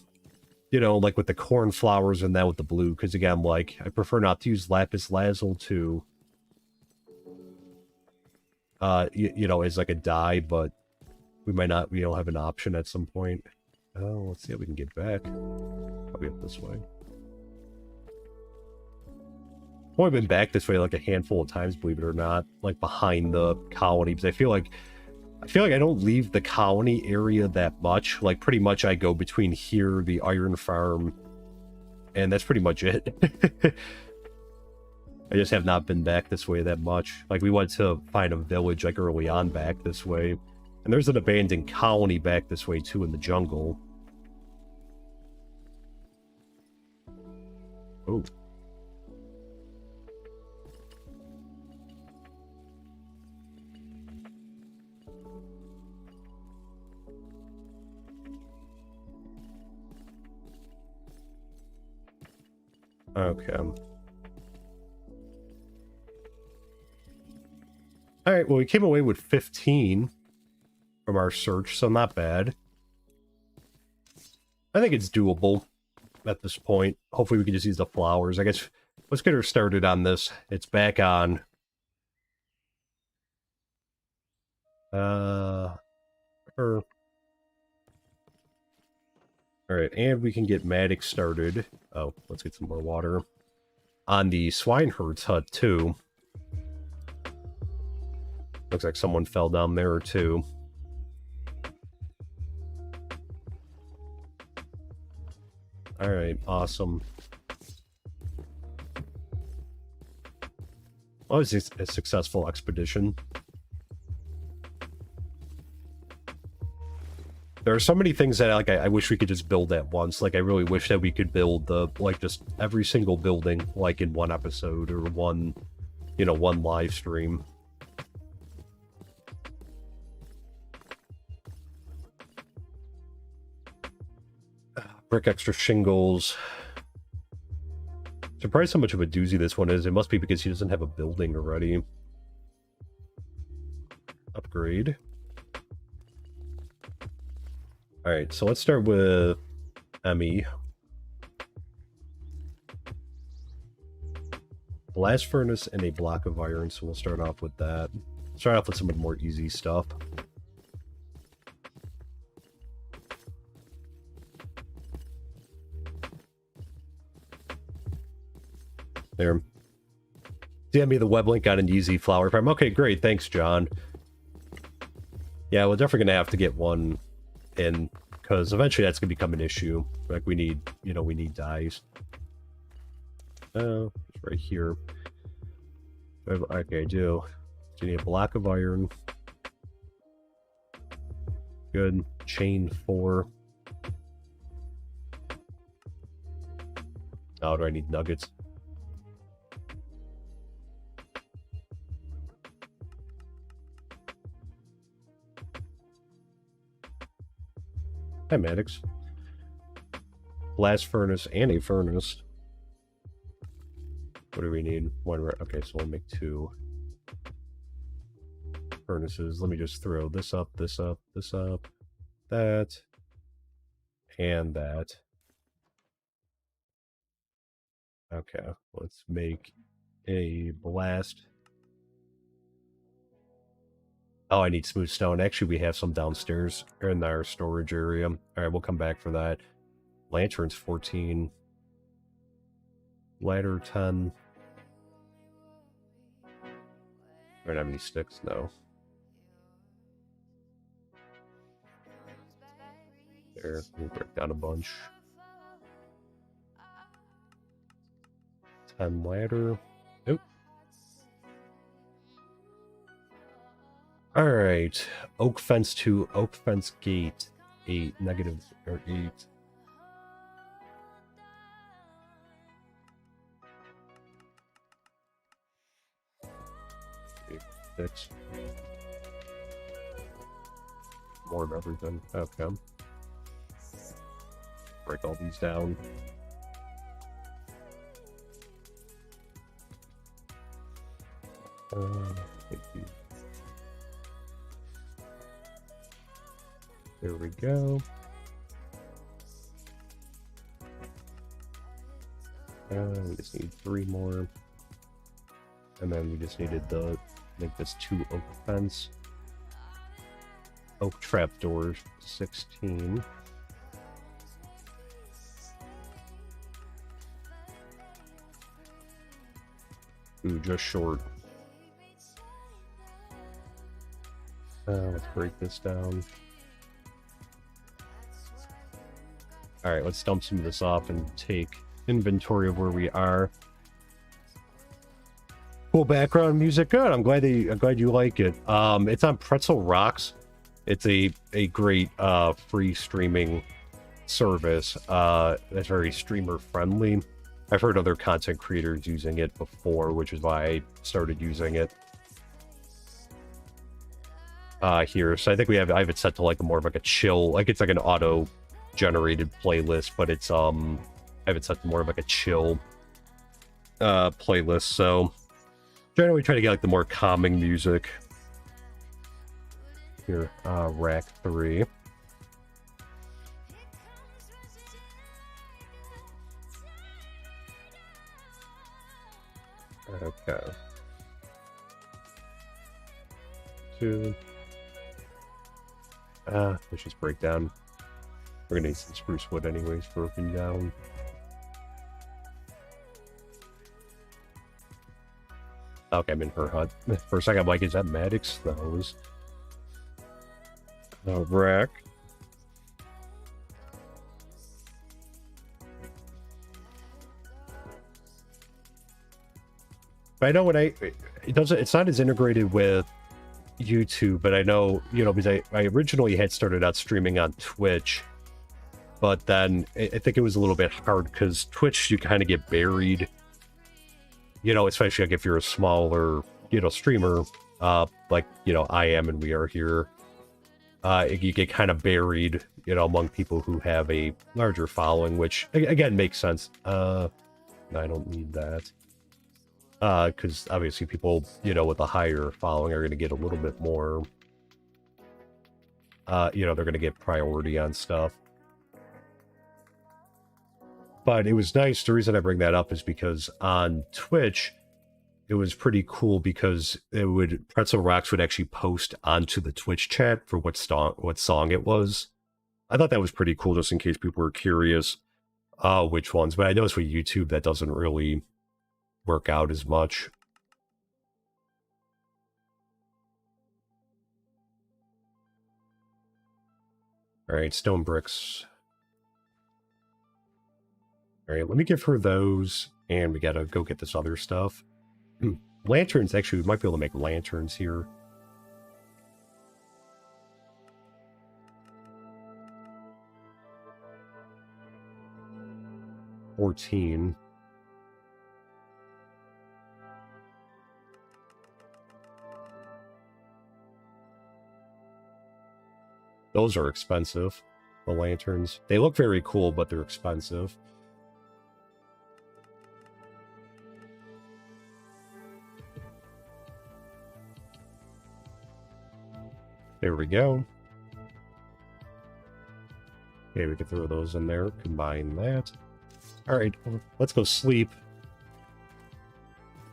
like with the cornflowers and that with the blue, because again, like, I prefer not to use lapis lazuli to, as like a dye, but we might not, have an option at some point. Oh, let's see how we can get back. Probably up this way. I've only been back this way like a handful of times, believe it or not, like behind the colony, because I feel like I don't leave the colony area that much. Like, pretty much I go between here, the iron farm, and that's pretty much it. I just have not been back this way that much. Like, we went to find a village, like, early on back this way. And there's an abandoned colony back this way, too, in the jungle. Oh. Okay. Alright, well, we came away with 15 from our search, so not bad. I think it's doable at this point. Hopefully we can just use the flowers. I guess let's get her started on this. It's back on. Her. Alright, and we can get Maddox started. Oh, let's get some more water. On the swineherd's hut, too. Looks like someone fell down there, too. Alright, awesome. Well, it was a successful expedition. There are so many things that like I wish we could just build at once. Like I really wish that we could build like just every single building like in one episode or one, you know, one live stream. Brick extra shingles. Surprised how much of a doozy this one is. It must be because he doesn't have a building already. Upgrade. Alright, so let's start with Emmy. Blast furnace and a block of iron, so we'll start off with that. Start off with some of the more easy stuff. There. DM me the web link on an easy flower farm. Okay, great. Thanks, John. Yeah, we're definitely going to have to get one in, because eventually that's going to become an issue. Like, we need, you know, we need dyes. Oh, it's right here. Okay, I do. So you need a block of iron. Good. Chain 4. Oh, do I need nuggets? Hi, Maddox. Blast furnace and a furnace. What do we need? One. Okay, so we'll make 2 furnaces. Let me just throw this up, this up, this up, that, and that. Okay, let's make a blast. Oh, I need smooth stone. Actually, we have some downstairs in our storage area. All right, we'll come back for that. Lanterns 14. Ladder 10. I don't have any sticks, no. There, we'll break down a bunch. 10 ladder. Nope. Alright. Oak fence 2, oak fence gate 8, negative or 8. Six. More of everything. Okay. Break all these down. Thank you. There we go. We just need 3 more. And then we just needed the, make this 2 oak fence. Oak trapdoors, 16. Ooh, just short. Let's break this down. Alright, let's dump some of this off and take inventory of where we are. Cool background music. Good. I'm glad you like it. It's on Pretzel Rocks. It's a great free streaming service that's very streamer friendly. I've heard other content creators using it before, which is why I started using it here. So I think I have it set to like more of like a chill, like it's like an auto generated playlist, but it's I have it set to more of like a chill playlists, so generally try to get like the more calming music. Here, rack 3. Okay. 2. Let's just break down. We're gonna need some spruce wood anyways, broken down. Okay, I'm in her hut. For a second, I'm like, is that Maddox? The hose? Rack. But I know when it's not as integrated with YouTube, but I know, you know, because I originally had started out streaming on Twitch, but then I think it was a little bit hard because Twitch, you kind of get buried, you know, especially like if you're a smaller, you know, streamer, like, you know, I am and we are here. You get kind of buried, you know, among people who have a larger following, which again makes sense. I don't need that. Because obviously people, you know, with a higher following are going to get a little bit more, you know, they're going to get priority on stuff. But it was nice. The reason I bring that up is because on Twitch, it was pretty cool because Pretzel Rocks would actually post onto the Twitch chat for what song it was. I thought that was pretty cool, just in case people were curious which ones. But I noticed with YouTube that doesn't really work out as much. All right, stone bricks. All right, let me give her those, and we gotta go get this other stuff. Lanterns, actually, we might be able to make lanterns here. $14. Those are expensive, the lanterns. They look very cool, but they're expensive. There we go. Okay, we can throw those in there, combine that. Alright, let's go sleep.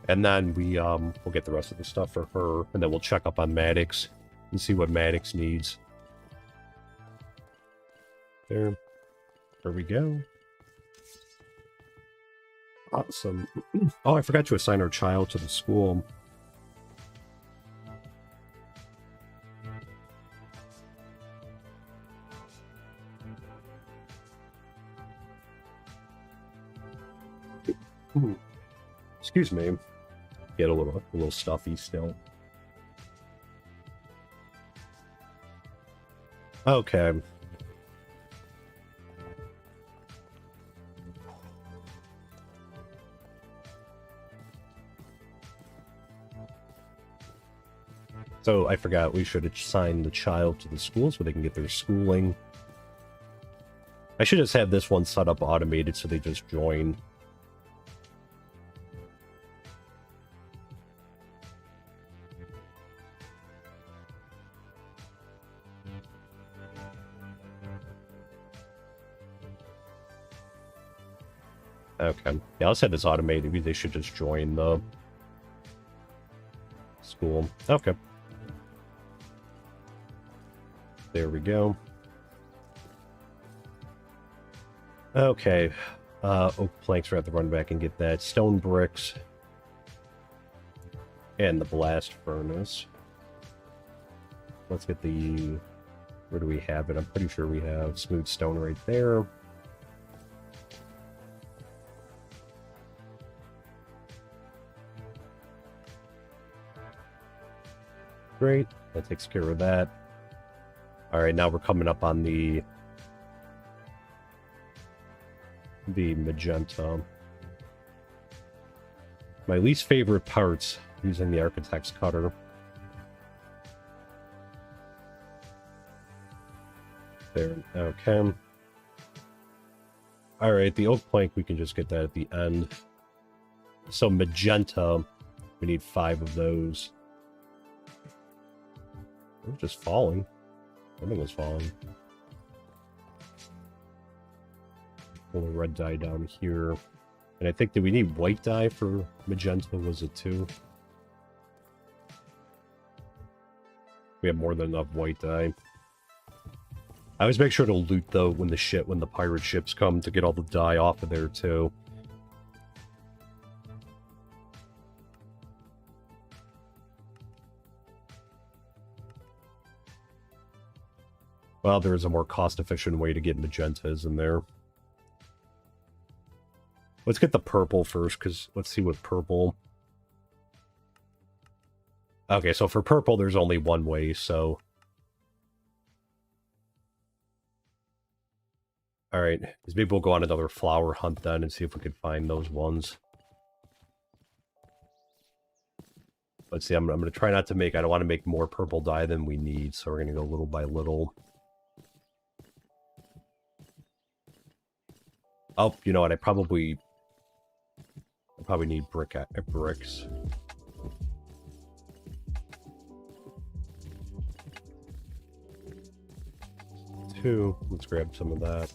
And then we'll get the rest of the stuff for her, and then we'll check up on Maddox and see what Maddox needs. There we go. Awesome. Oh, I forgot to assign our child to the school. Excuse me. Get a little stuffy still. Okay. So I forgot we should assign the child to the school so they can get their schooling. I should just have this one set up automated so they just join. Okay. Yeah, let's have this automated. Maybe they should just join the school. Okay. There we go. Okay. Oak planks, we have to run back and get that. Stone bricks. And the blast furnace. Let's get the... Where do we have it? I'm pretty sure we have smooth stone right there. Great. That takes care of that. Alright, now we're coming up on the magenta. My least favorite parts using the architect's cutter. There, okay. Alright, the oak plank, we can just get that at the end. So magenta, we need 5 of those. It was just falling. Something was falling. Pull the red dye down here. And I think, did we need white dye for magenta? Was it 2? We have more than enough white dye. I always make sure to loot though when the pirate ships come to get all the dye off of there too. Well, there is a more cost-efficient way to get magentas in there. Let's get the purple first, because let's see what purple... Okay, so for purple, there's only one way, so... Alright, maybe we'll go on another flower hunt then and see if we can find those ones. Let's see, I'm going to try not to make... I don't want to make more purple dye than we need, so we're going to go little by little. Oh, you know what, I probably need bricks. 2. Let's grab some of that.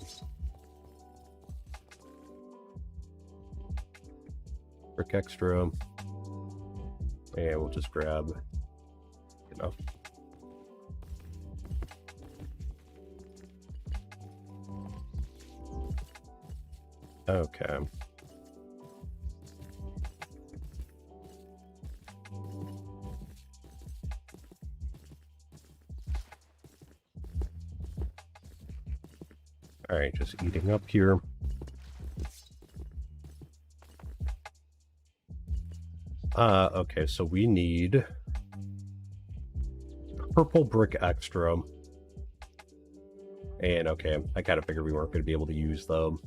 Brick extra. And we'll just grab enough. Okay. Alright, just eating up here. Okay, so we need purple brick extra. And okay, I kind of figured we weren't going to be able to use them.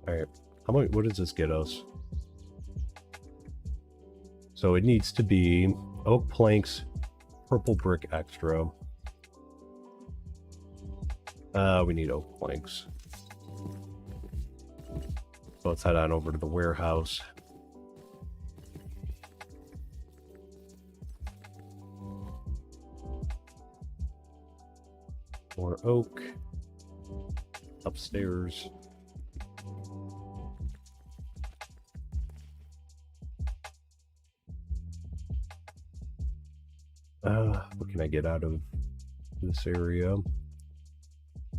Alright, what does this get us? So it needs to be oak planks, purple brick extra. We need oak planks. So let's head on over to the warehouse. More oak. Upstairs. What can I get out of this area?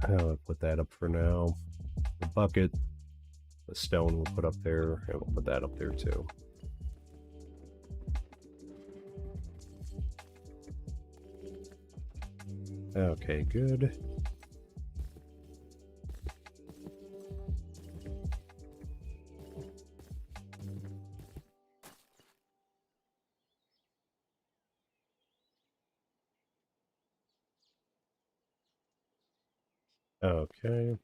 I'll put that up for now. The bucket, the stone we'll put up there, and we'll put that up there too. Okay, good. Okay.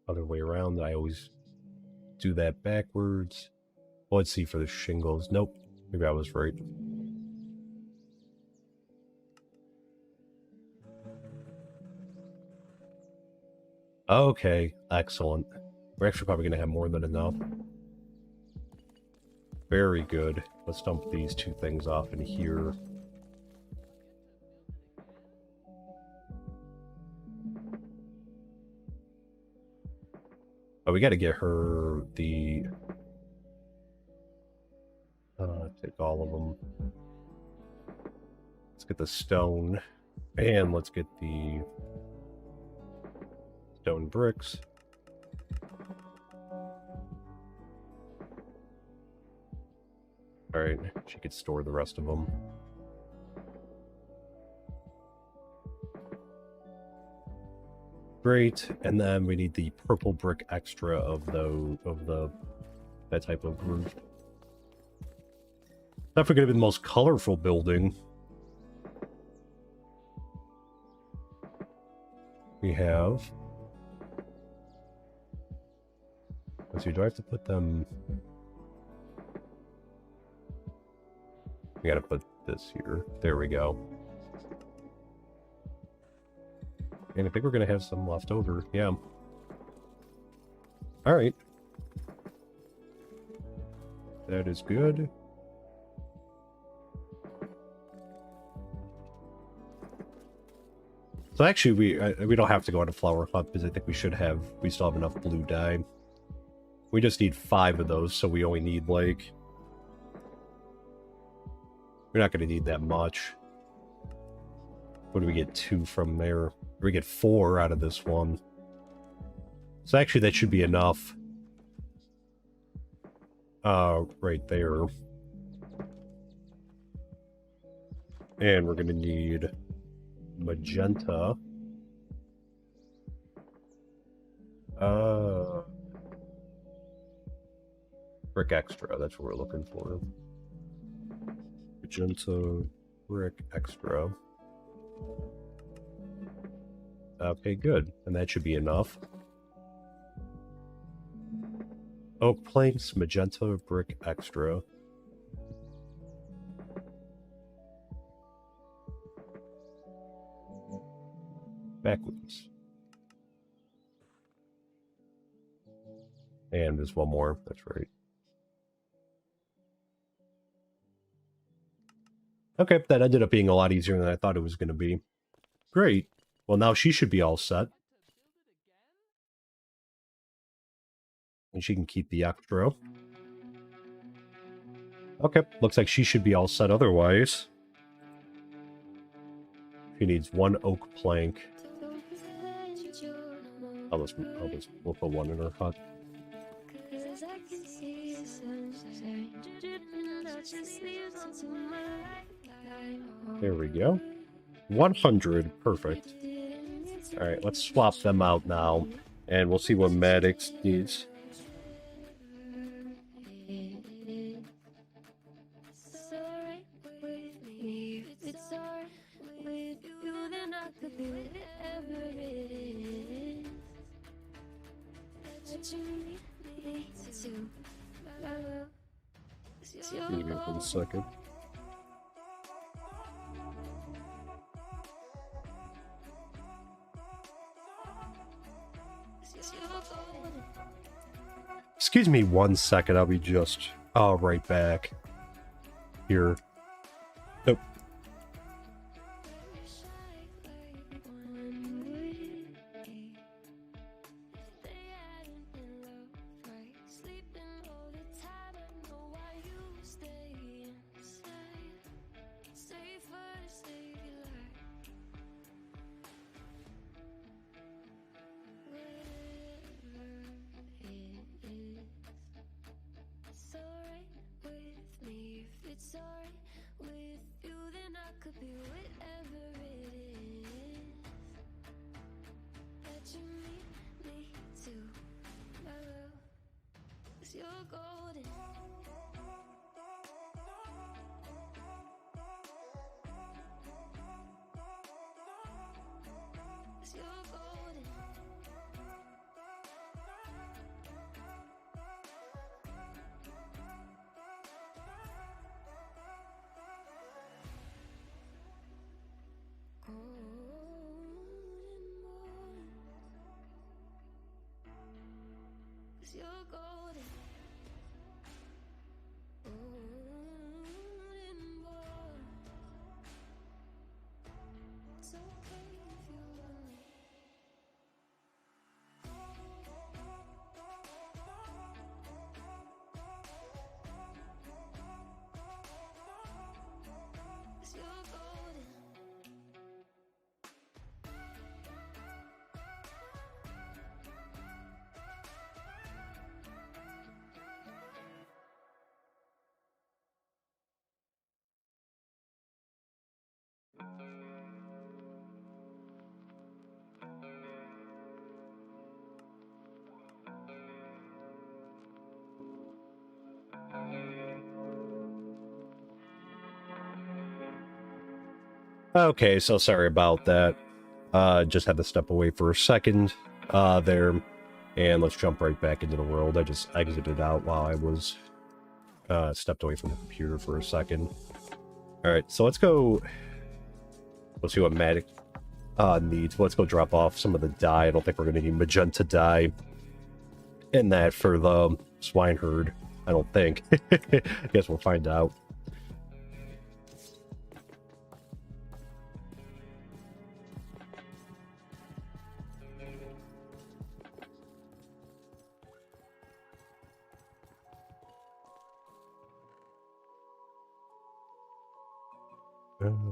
Other way around, I always do that backwards. Well, let's see for the shingles. Nope, maybe I was right. Okay, excellent. We're actually probably going to have more than enough. Very good. Let's dump these 2 things off in here. Oh, we got to get her the... take all of them. Let's get the stone. And let's get the stone bricks. Alright, she could store the rest of them. Great, and then we need the purple brick extra of that type of roof. Not forget to be the most colorful building. We have... Let's see, do I have to put them... We gotta put this here. There we go. And I think we're gonna have some left over. Yeah. Alright. That is good. So actually, we don't have to go on a flower hunt because I think we still have enough blue dye. We just need 5 of those, so we only need like... We're not going to need that much. What do we get 2 from there? We get 4 out of this one. So actually that should be enough. Right there. And we're going to need magenta. Brick extra, that's what we're looking for. Magenta brick extra. Okay, good. And that should be enough. Oak planks, magenta brick extra. Backwards. And there's one more, that's right. Okay, that ended up being a lot easier than I thought it was going to be. Great. Well, now she should be all set. And she can keep the extra. Okay, looks like she should be all set otherwise. She needs 1 oak plank. We'll put 1 in her hut. There we go. 100, perfect. Alright, let's swap them out now. And we'll see what Maddox needs. Give me 1 second. Excuse me 1 second, I'll be just right back here. Nope. Okay, so sorry about that. Just had to step away for a second there. And let's jump right back into the world. I just exited out while I was stepped away from the computer for a second. All right, so let's go. Let's see what Matic needs. Let's go drop off some of the dye. I don't think we're going to need magenta dye in that for the swine herd. I don't think. I guess we'll find out.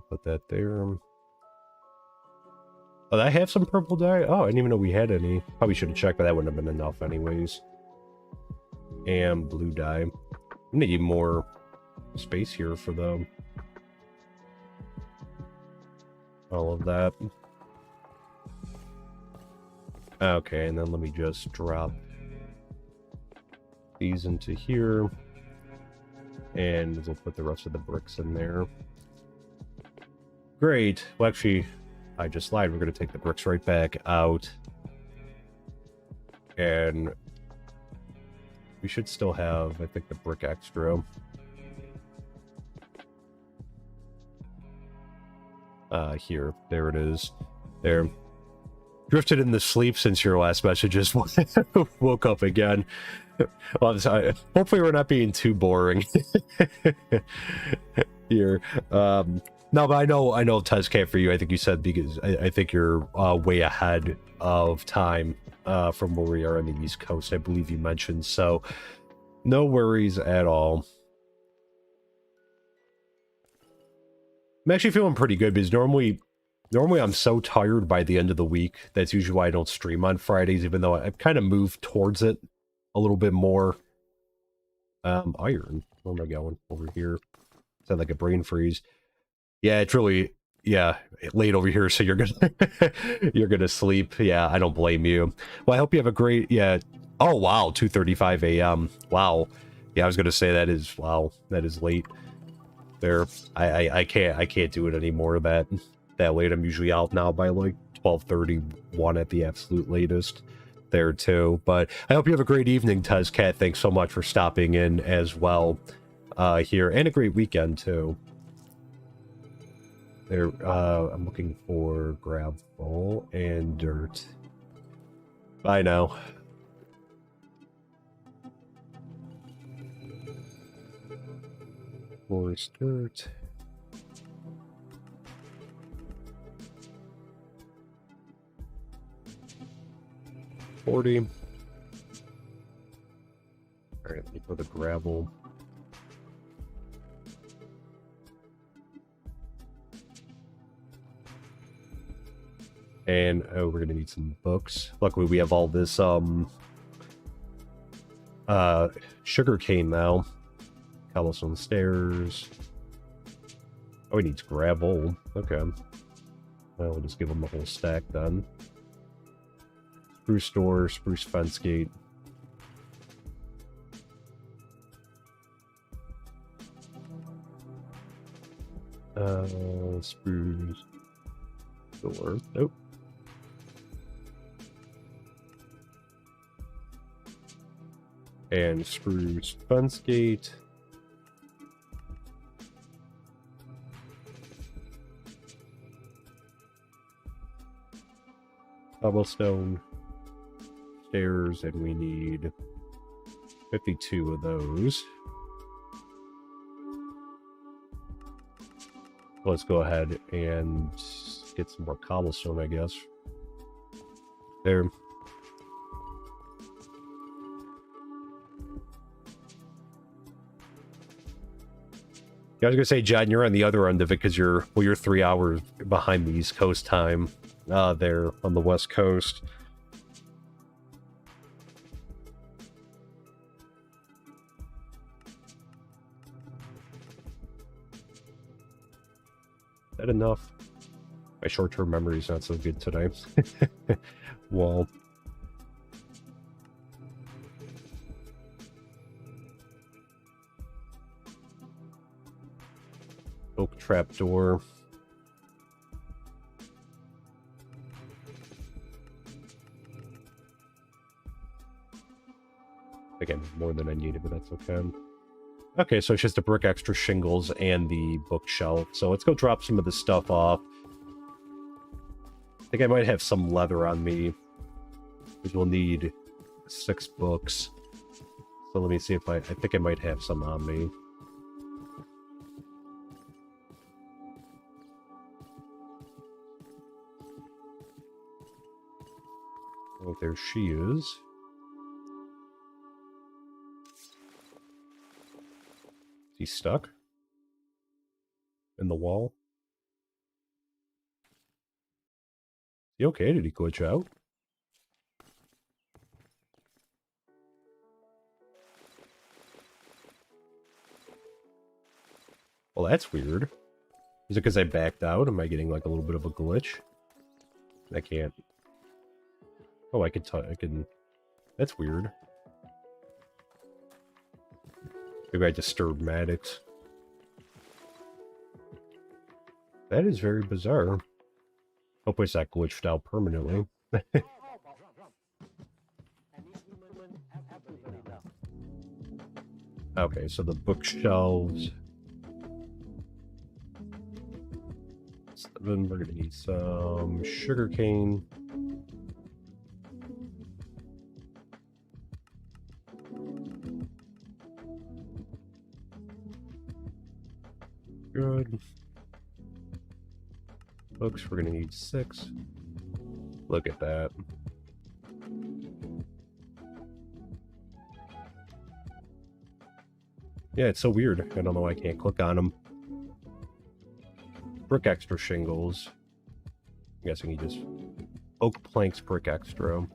Put that there. Oh, I have some purple dye? Oh, I didn't even know we had any. Probably should have checked, but that wouldn't have been enough anyways. And blue dye. We need more space here for them. All of that. Okay, and then let me just drop these into here. And we'll put the rest of the bricks in there. Great. Well, actually, I just lied. We're going to take the bricks right back out. And we should still have, I think, the brick extra. Here. There it is. There. Drifted into sleep since your last messages. Woke up again. Well, I'm sorry. Hopefully we're not being too boring here. No, but I know Tezcat for you. I think you said because I think you're way ahead of time from where we are on the East Coast. I believe you mentioned, so no worries at all. I'm actually feeling pretty good because normally I'm so tired by the end of the week. That's usually why I don't stream on Fridays, even though I've kind of moved towards it a little bit more. Iron. Where am I going? Over here. Sound like a brain freeze. Yeah, it's really, yeah, late over here, so you're gonna sleep. Yeah, I don't blame you. Well, I hope you have a great, yeah. Oh, wow, 2:35 a.m. Wow. Yeah, I was gonna say that is, wow, that is late. There, I can't do it anymore that late. I'm usually out now by like 12:31 at the absolute latest there too. But I hope you have a great evening, Tezcat. Thanks so much for stopping in as well here, and a great weekend too. There, I'm looking for gravel and dirt. I know. Forest dirt. $40. Alright, let me put the gravel. And oh, we're gonna need some books. Luckily we have all this sugar cane now. Cobblestone stairs. Oh, he needs gravel. Okay. Well, we'll just give him the whole stack then. Spruce door, spruce fence gate. Spruce door. Nope. And spruce fence gate. Cobblestone stairs, and we need 52 of those. Let's go ahead and get some more cobblestone, I guess. There. Yeah, I was gonna say, John, you're on the other end of it because you're 3 hours behind the East Coast time. There on the West Coast. Is that enough? My short-term memory is not so good today. Well. Oak trapdoor. Again, more than I needed, but that's okay. Okay, so it's just a brick extra shingles and the bookshelf. So let's go drop some of this stuff off. I think I might have some leather on me, because we'll need 6 books. So let me see if I think I might have some on me. Oh, there she is. Is he stuck? In the wall? Is he okay? Did he glitch out? Well, that's weird. Is it because I backed out? Am I getting like a little bit of a glitch? I can't. Oh, I can. That's weird. Maybe I disturbed Maddox. That is very bizarre. Hopefully it's not glitched out permanently. Okay, so the bookshelves. 7, we're gonna need some sugarcane. Good. Books, we're gonna need 6. Look at that. Yeah, it's so weird. I don't know why I can't click on them. Brick extra shingles. I'm guessing he just... Oak planks brick extra.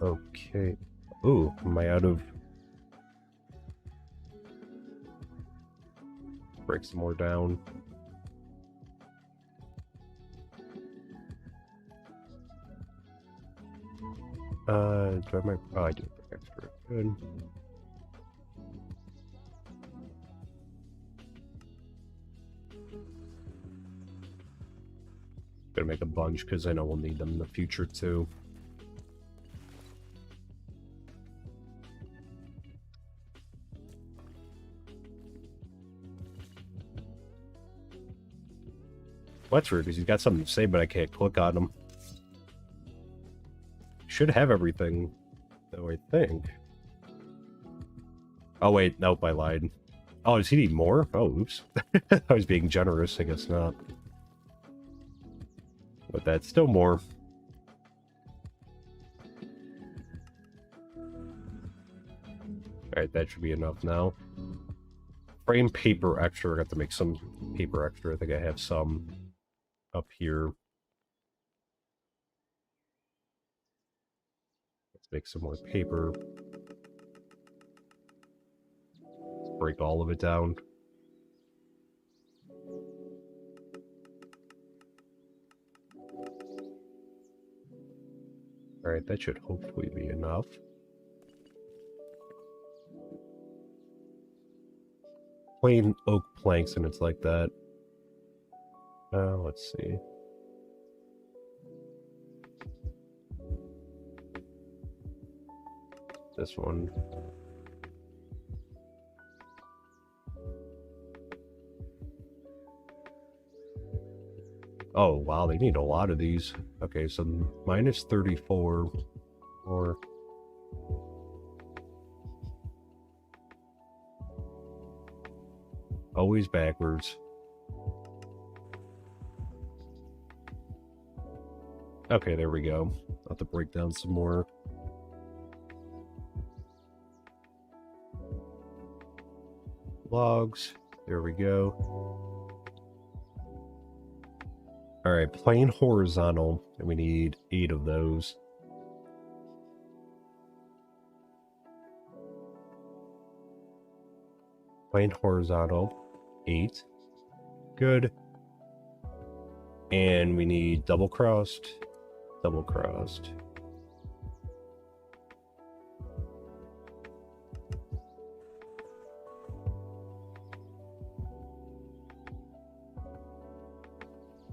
Okay. Ooh, am I out of... Break some more down. Do I have my... Oh, I do brick extra. Good. Gonna make a bunch, because I know we'll need them in the future, too. Well, that's weird, because he's got something to say, but I can't click on him. Should have everything, though, I think. Oh, wait, nope, I lied. Oh, does he need more? Oh, oops. I was being generous, I guess not. But that's still more. Alright, that should be enough now. Frame paper extra. I got to make some paper extra. I think I have some up here. Let's make some more paper. Let's break all of it down. Alright, that should hopefully be enough. Plain oak planks, and it's like that. Let's see. This one. Oh, wow, they need a lot of these. Okay, so minus 34. Or... Always backwards. Okay, there we go. I'll have to break down some more. Logs. There we go. Alright, plain horizontal. And we need 8 of those. Plain horizontal. 8. Good. And we need double crossed. Double crossed.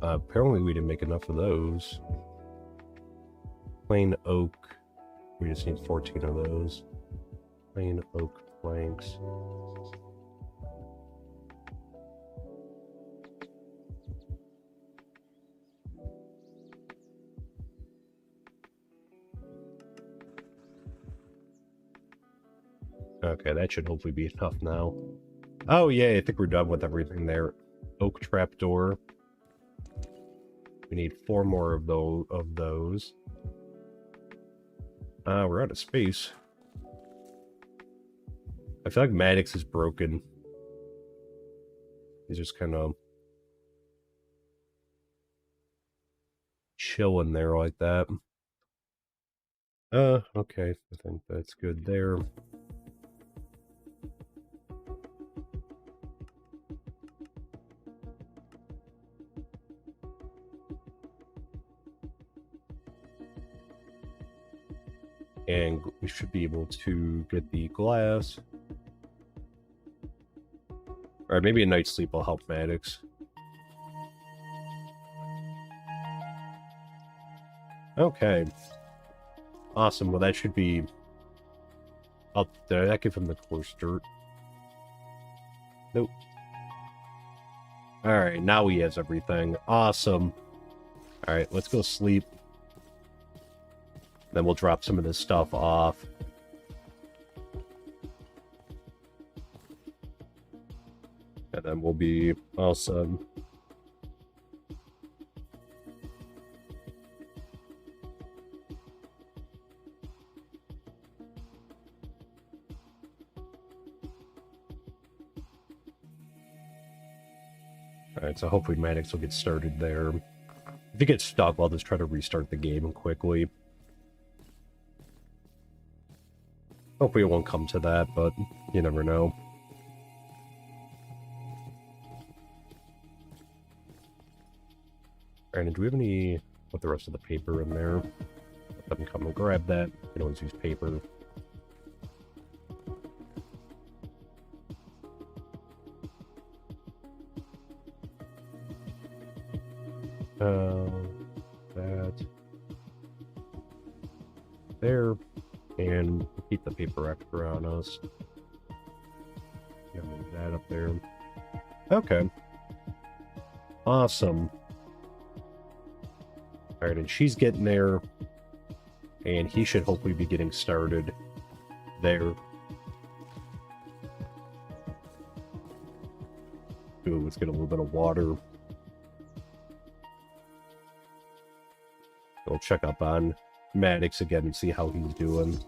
Apparently we didn't make enough of those. Plain oak. We just need 14 of those. Plain oak planks. Okay, that should hopefully be enough now. Oh yeah, I think we're done with everything there. Oak trapdoor. We need 4 more of those. We're out of space. I feel like Maddox is broken. He's just kind of chilling there like that. Okay. I think that's good there. And we should be able to get the glass. Or maybe a night's sleep will help Maddox. Okay. Awesome. Well, that should be up there. That give him the coarse dirt. Nope. Alright, now he has everything. Awesome. Alright, let's go sleep. Then we'll drop some of this stuff off. And then we'll be awesome. Alright, so hopefully Maddox will get started there. If he gets stuck, I'll just try to restart the game quickly. Hopefully it won't come to that, but you never know. Alright, and do we have any... Put the rest of the paper in there? Let them come and grab that. We can always use paper. That. There. And keep the paper extra on us. Move that up there. Okay. Awesome. Alright, and she's getting there. And he should hopefully be getting started there. Ooh, let's get a little bit of water. We'll check up on Maddox again and see how he's doing.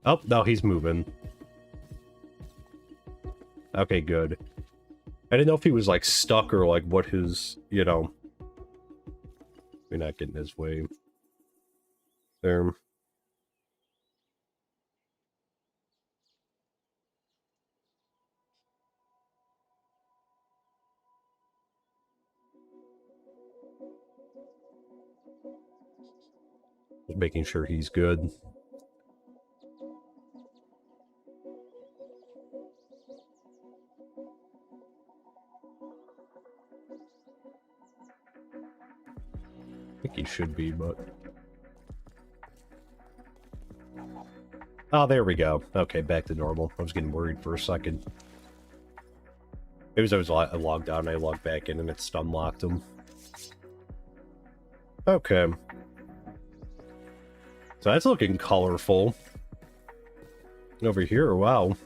Oh, no, he's moving. Okay, good. I didn't know if he was, like, stuck or, like, what his, you know... We're not getting his way. There. Just making sure he's good. I think he should be, but... Oh, there we go. Okay, back to normal. I was getting worried for a second. It was I logged out and I logged back in and it stun locked him. Okay. So that's looking colorful. Over here, wow.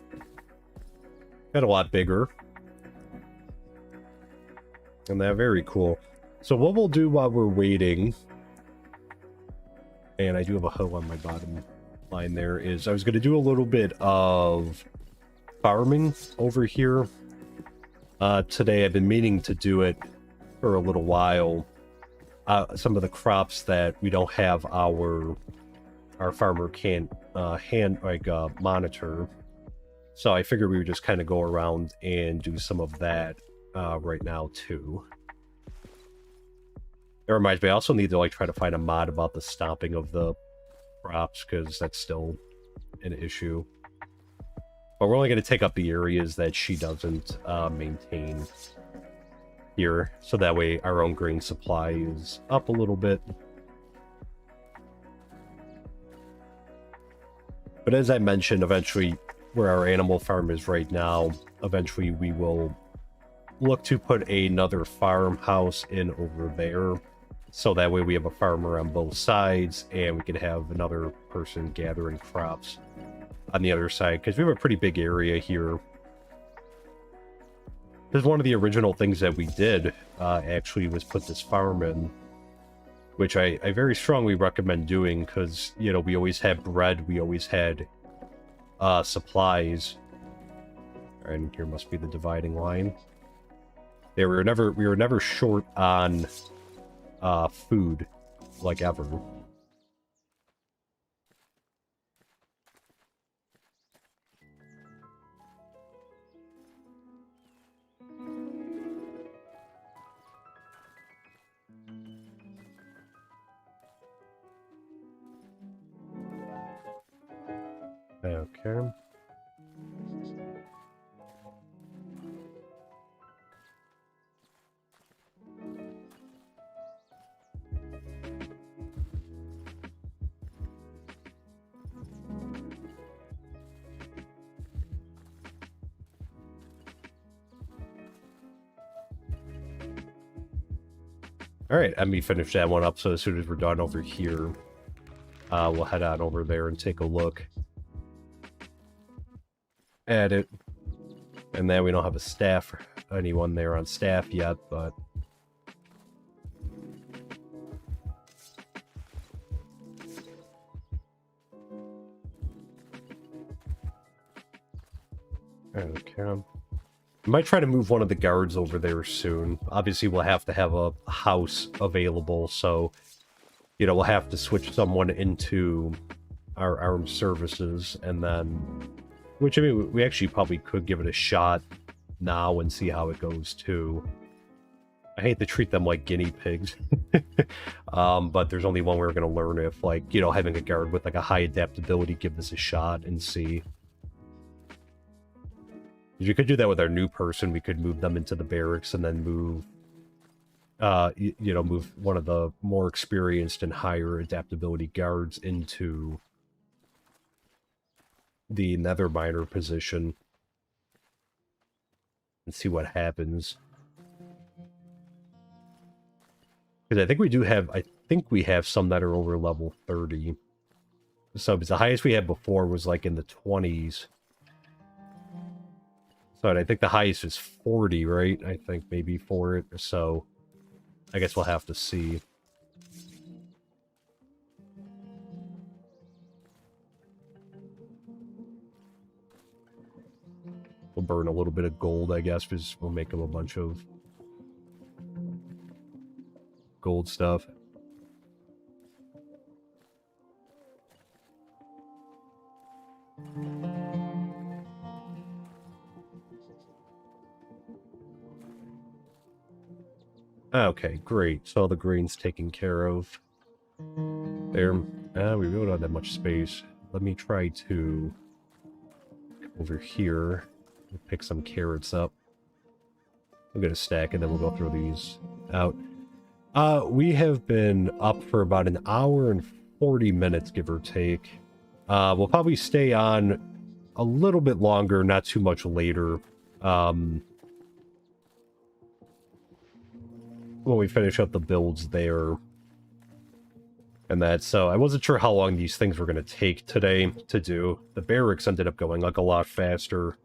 Got a lot bigger. And they're very cool. So what we'll do while we're waiting, and I do have a hoe on my bottom line there, is I was going to do a little bit of farming over here. Today I've been meaning to do it for a little while. Some of the crops that we don't have our farmer can't monitor. So I figured we would just kind of go around and do some of that right now too. It reminds me, I also need to like try to find a mod about the stomping of the crops because that's still an issue. But we're only going to take up the areas that she doesn't maintain here, so that way our own grain supply is up a little bit. But as I mentioned, eventually, where our animal farm is right now, eventually we will look to put another farmhouse in over there, so that way we have a farmer on both sides, and we can have another person gathering crops on the other side, because we have a pretty big area here. Because one of the original things that we did, actually, was put this farm in, which I very strongly recommend doing, because, you know, we always had bread, we always had supplies. And here must be the dividing line. Yeah, we were never short on food, like ever. Okay. All right, let me finish that one up, so as soon as we're done over here, we'll head on over there and take a look at it. And then we don't have a staff, anyone there on staff yet, but... Okay. I might try to move one of the guards over there soon. Obviously, we'll have to have a house available, so, you know, we'll have to switch someone into our armed services, and then... Which, I mean, we actually probably could give it a shot now and see how it goes, too. I hate to treat them like guinea pigs. But there's only one we're going to learn if, like, you know, having a guard with, like, a high adaptability, give this a shot and see. You could do that with our new person. We could move them into the barracks and then move, you know, move one of the more experienced and higher adaptability guards into the nether miner position and see what happens. Because I think we do have, I think we have some that are over level 30. So the highest we had before was like in the 20s. So I think the highest is 40, right? I think maybe for it. So I guess we'll have to see. We'll burn a little bit of gold, I guess, because we'll make them a bunch of gold stuff. Okay, great. So all the grain's taken care of. There. We really don't have that much space. Let me try to come over here and pick some carrots up. We'll get a stack and then we'll go throw these out. We have been up for about an hour and 40 minutes, give or take. We'll probably stay on a little bit longer, not too much later. When we finish up the builds there. And that, so I wasn't sure how long these things were going to take today to do. The barracks ended up going like a lot faster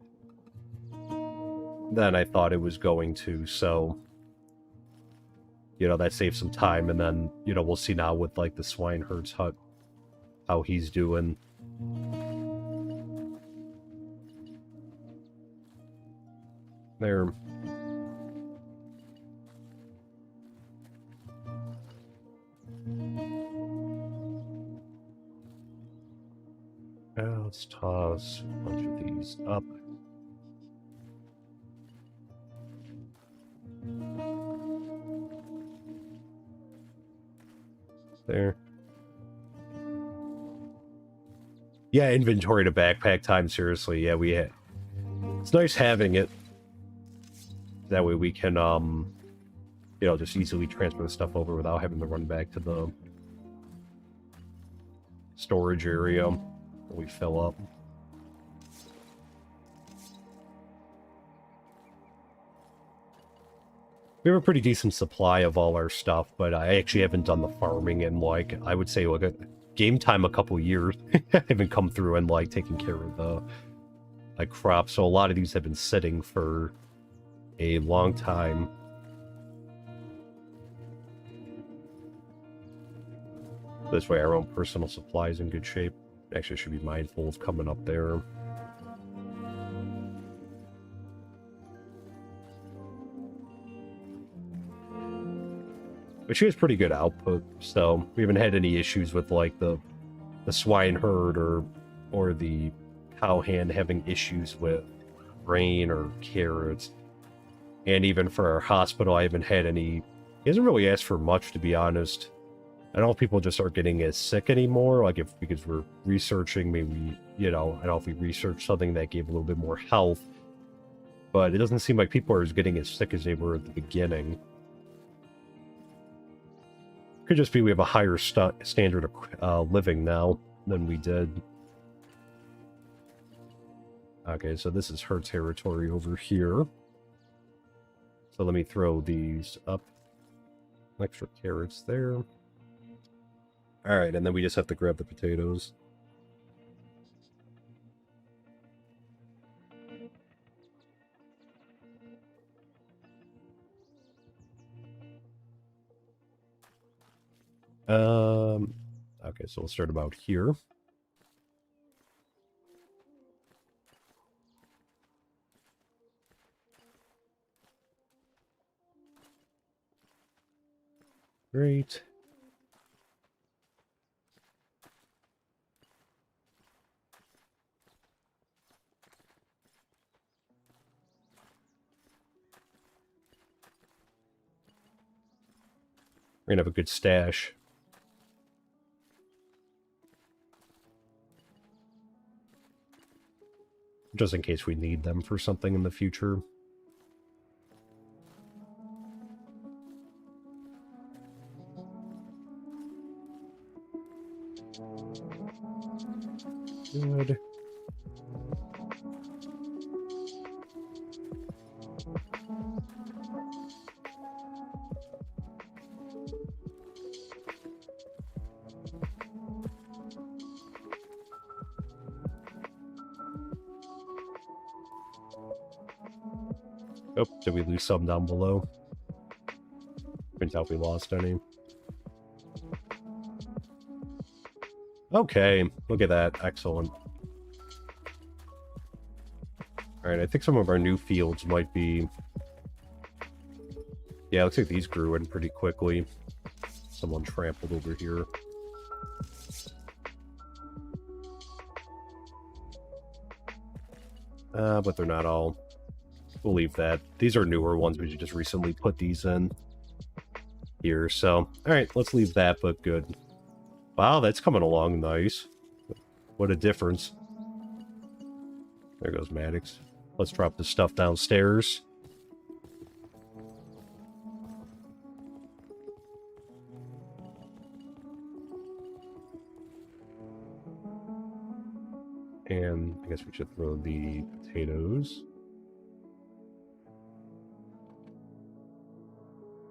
than I thought it was going to, so... You know, that saves some time, and then, you know, we'll see now with, like, the swineherd's hut, how he's doing. There. Let's toss a bunch of these up. There. Yeah, inventory to backpack time, seriously. Yeah, we had... It's nice having it. That way we can, you know, just easily transfer the stuff over without having to run back to the storage area when we fill up. We have a pretty decent supply of all our stuff, but I actually haven't done the farming in, like, I would say, like, a game time a couple years. I haven't come through and, like, taken care of the, like, crops, so a lot of these have been sitting for a long time. This way our own personal supply is in good shape. Actually, I should be mindful of coming up there. But she has pretty good output, so we haven't had any issues with, like, the swine herd or the cow hand having issues with grain or carrots. And even for our hospital, I haven't had any... He hasn't really asked for much, to be honest. I don't know if people just aren't getting as sick anymore, like, if because we're researching, maybe, you know, I don't know if we researched something that gave a little bit more health. But it doesn't seem like people are getting as sick as they were at the beginning. Could just be we have a higher standard of living now than we did. Okay, so this is her territory over here. So let me throw these up. Extra carrots there. Alright, and then we just have to grab the potatoes. Okay, so we'll start about here. Great. We're gonna have a good stash. Just in case we need them for something in the future. Good. Oh, did we lose some down below? Couldn't tell if we lost any. Okay, look at that. Excellent. Alright, I think some of our new fields might be... Yeah, looks like these grew in pretty quickly. Someone trampled over here. But they're not all. We'll leave that. These are newer ones. We just recently put these in here. So, alright, let's leave that, but good. Wow, that's coming along nice. What a difference. There goes Maddox. Let's drop the stuff downstairs. And I guess we should throw the potatoes.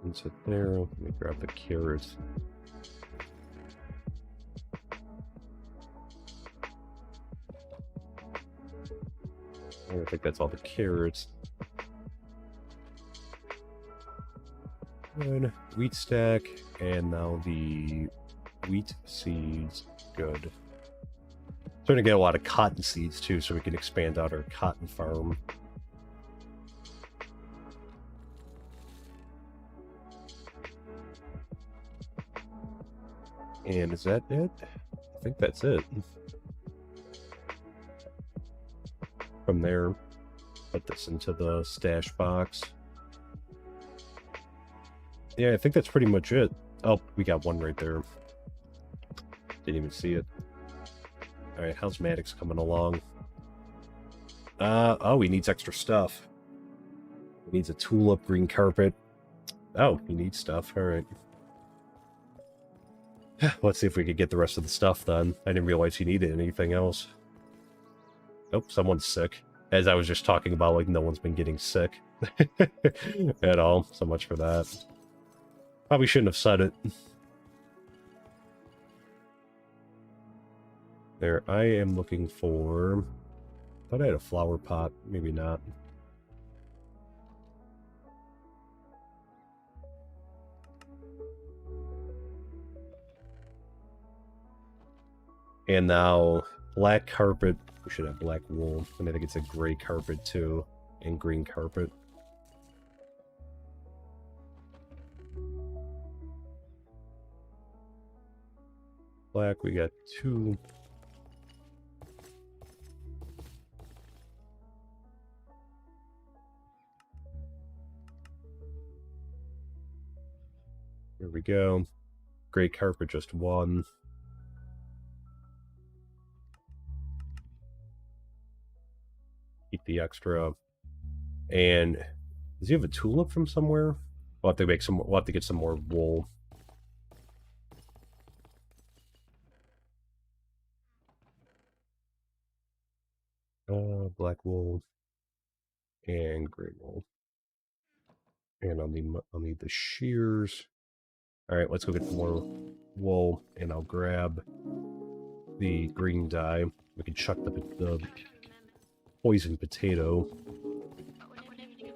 And sit there. Let me grab the carrots. I think that's all the carrots. Good. Wheat stack. And now the wheat seeds. Good. Starting to get a lot of cotton seeds too, so we can expand out our cotton farm. And is that it? I think that's it. From there, put this into the stash box. Yeah, I think that's pretty much it. Oh, we got one right there. Didn't even see it. Alright, how's Maddox coming along? Oh, he needs extra stuff. He needs a tulip, green carpet. Oh, he needs stuff. Alright. Let's see if we could get the rest of the stuff then. I didn't realize he needed anything else. Oh, someone's sick. As I was just talking about, like, no one's been getting sick. At all. So much for that. Probably shouldn't have said it. There, I am looking for... I thought I had a flower pot. Maybe not. And now, black carpet. We should have black wool. And I think it's a gray carpet too. And green carpet. Black, we got 2. Here we go. Gray carpet, just 1. Keep the extra. And does he have a tulip from somewhere? We'll have to make some. We'll have to get some more wool. Black wool and gray wool. And I'll need the shears. All right, let's go get some more wool, and I'll grab the green dye. We can chuck the poison potato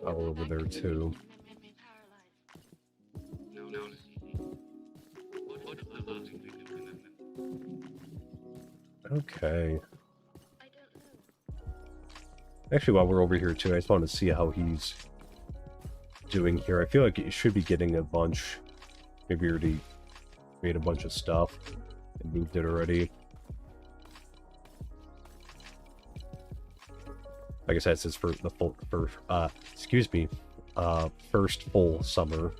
all over there too. Okay. Actually, while we're over here too, I just want to see how he's doing here. I feel like he should be getting a bunch. Maybe he already made a bunch of stuff and moved it already. I guess that's his first full summer.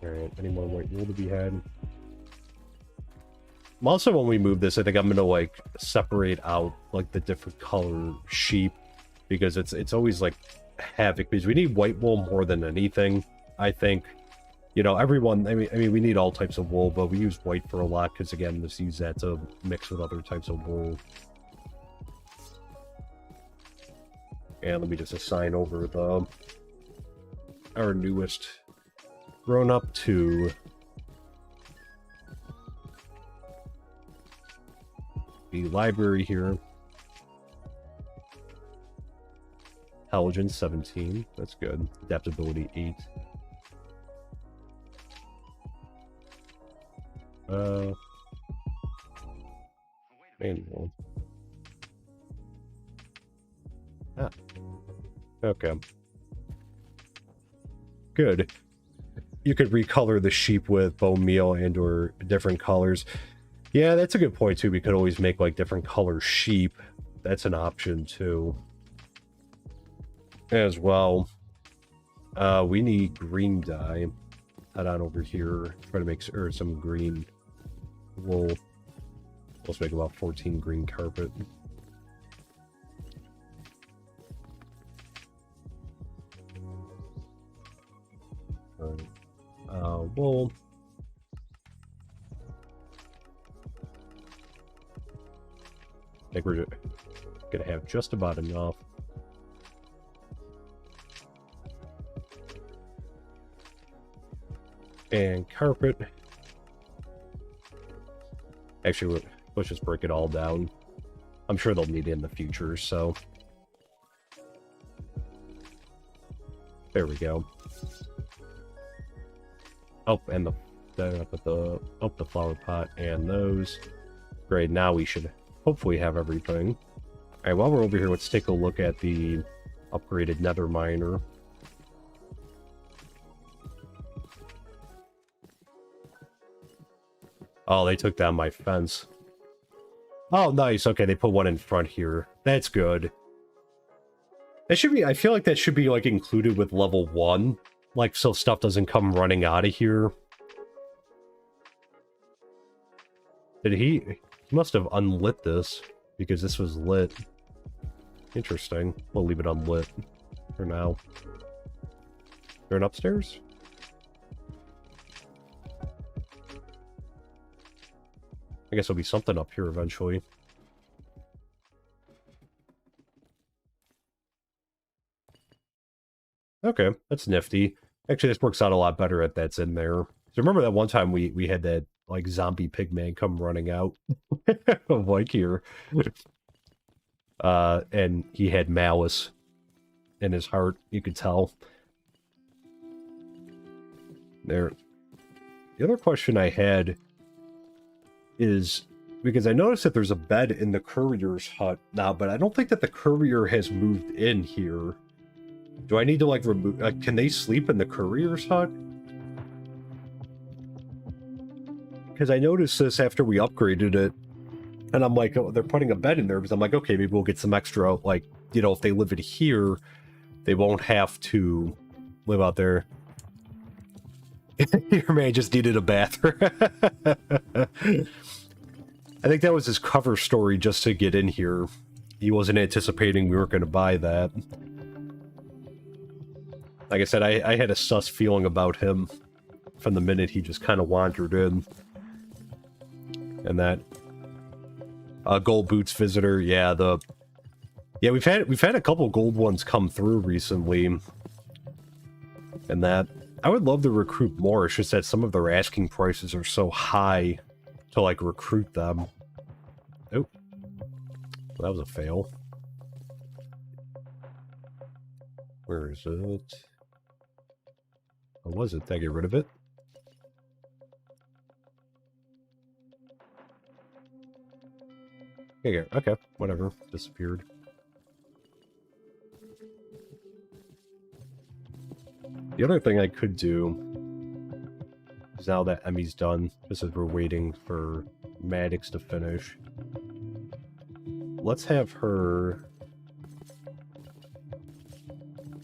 Alright, any more white wool to be had? Also, when we move this, I think I'm gonna like separate out like the different color sheep, because it's always like havoc, because we need white wool more than anything. I think, you know, everyone, I mean we need all types of wool, but we use white for a lot because, again, just use that to mix with other types of wool. And let me just assign over our newest grown-up to the library here. Intelligence 17, that's good. Adaptability 8. Manual. Ah. Okay. Good. You could recolor the sheep with bone meal and or different colors. Yeah, that's a good point too. We could always make like different color sheep. That's an option too. As well. We need green dye. Head on over here. Try to make some green wool. Let's make about 14 green carpet. Wool. I think we're gonna have just about enough. And carpet. Actually, let's just break it all down. I'm sure they'll need it in the future, so. There we go. Oh, and the flower pot and those. Great, now we should hopefully have everything. Alright, while we're over here, let's take a look at the upgraded nether miner. Oh, they took down my fence. Oh, nice. Okay, they put one in front here. That's good. That should be, I feel like that should be, like, included with level 1. Like, so stuff doesn't come running out of here. Did he must have unlit this, because this was lit. Interesting. We'll leave it unlit for now. They're upstairs? I guess there'll be something up here eventually. Okay, that's nifty. Actually, this works out a lot better if that's in there. So remember that one time we had that, like, zombie pigman come running out of, like, here. And he had malice in his heart, you could tell. There. The other question I had is, because I noticed that there's a bed in the courier's hut now, but I don't think that the courier has moved in here. Do I need to, like, remove... can they sleep in the courier's hut? Because I noticed this after we upgraded it, and I'm like, oh, they're putting a bed in there, because I'm like, okay, maybe we'll get some extra, like, you know, if they live in here, they won't have to live out there. Your man just needed a bathroom. I think that was his cover story just to get in here. He wasn't anticipating we weren't going to buy that. Like I said, I had a sus feeling about him from the minute he just kind of wandered in. And that gold boots visitor, yeah, we've had a couple gold ones come through recently. And that I would love to recruit more. It's just that some of their asking prices are so high to, like, recruit them. Oh, well, that was a fail. Where is it? Or was it? Did I get rid of it? Okay, whatever. Disappeared. The other thing I could do is, now that Emmy's done, just as we're waiting for Maddox to finish, let's have her...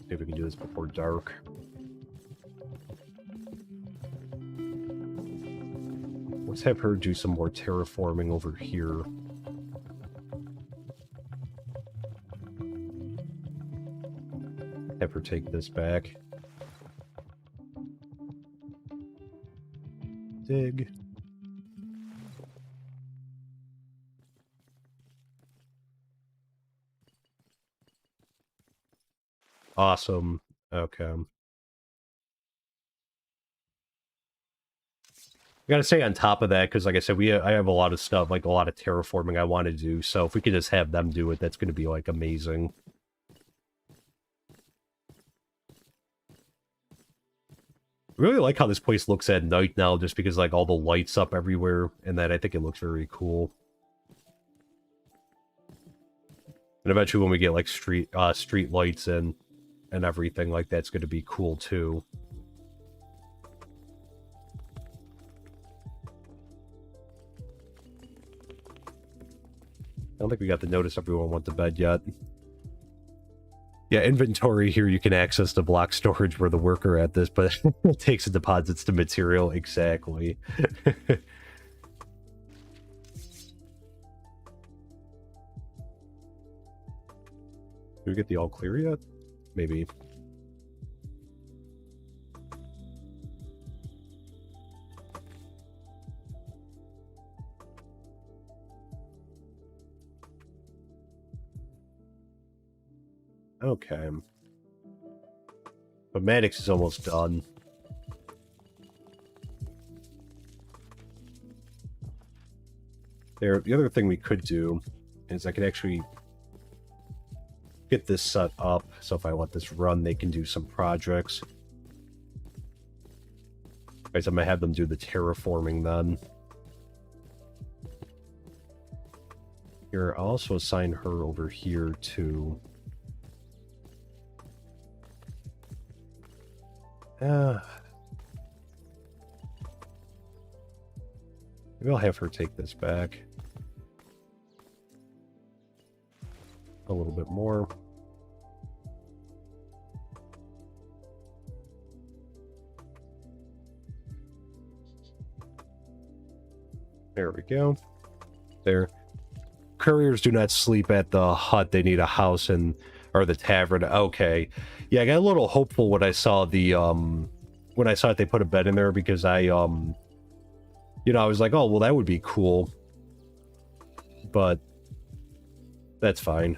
see if we can do this before dark. Let's have her do some more terraforming over here. Have her take this back. Dig. Awesome. Okay. I gotta stay on top of that, because like I said, I have a lot of stuff, like a lot of terraforming I want to do, so if we could just have them do it, that's gonna be, like, amazing. I really like how this place looks at night now, just because, like, all the lights up everywhere, and that I think it looks very cool. And eventually when we get, like, street lights and everything, like, that's gonna be cool too. I don't think we got the notice everyone went to bed yet. Yeah, inventory here, you can access the block storage where the worker at this, but it takes and deposits the material. Exactly. Did we get the all clear yet? Maybe. Okay. But Maddox is almost done. There, the other thing we could do is I could actually get this set up, so if I let this run, they can do some projects. Guys, I'm gonna have them do the terraforming then. Here, I'll also assign her over here to... maybe I'll have her take this back. little bit more. There we go. There. Couriers do not sleep at the hut. They need a house or the tavern. Okay. Yeah, I got a little hopeful when I saw the when I saw that they put a bed in there, because I I was like, oh well, that would be cool. But that's fine.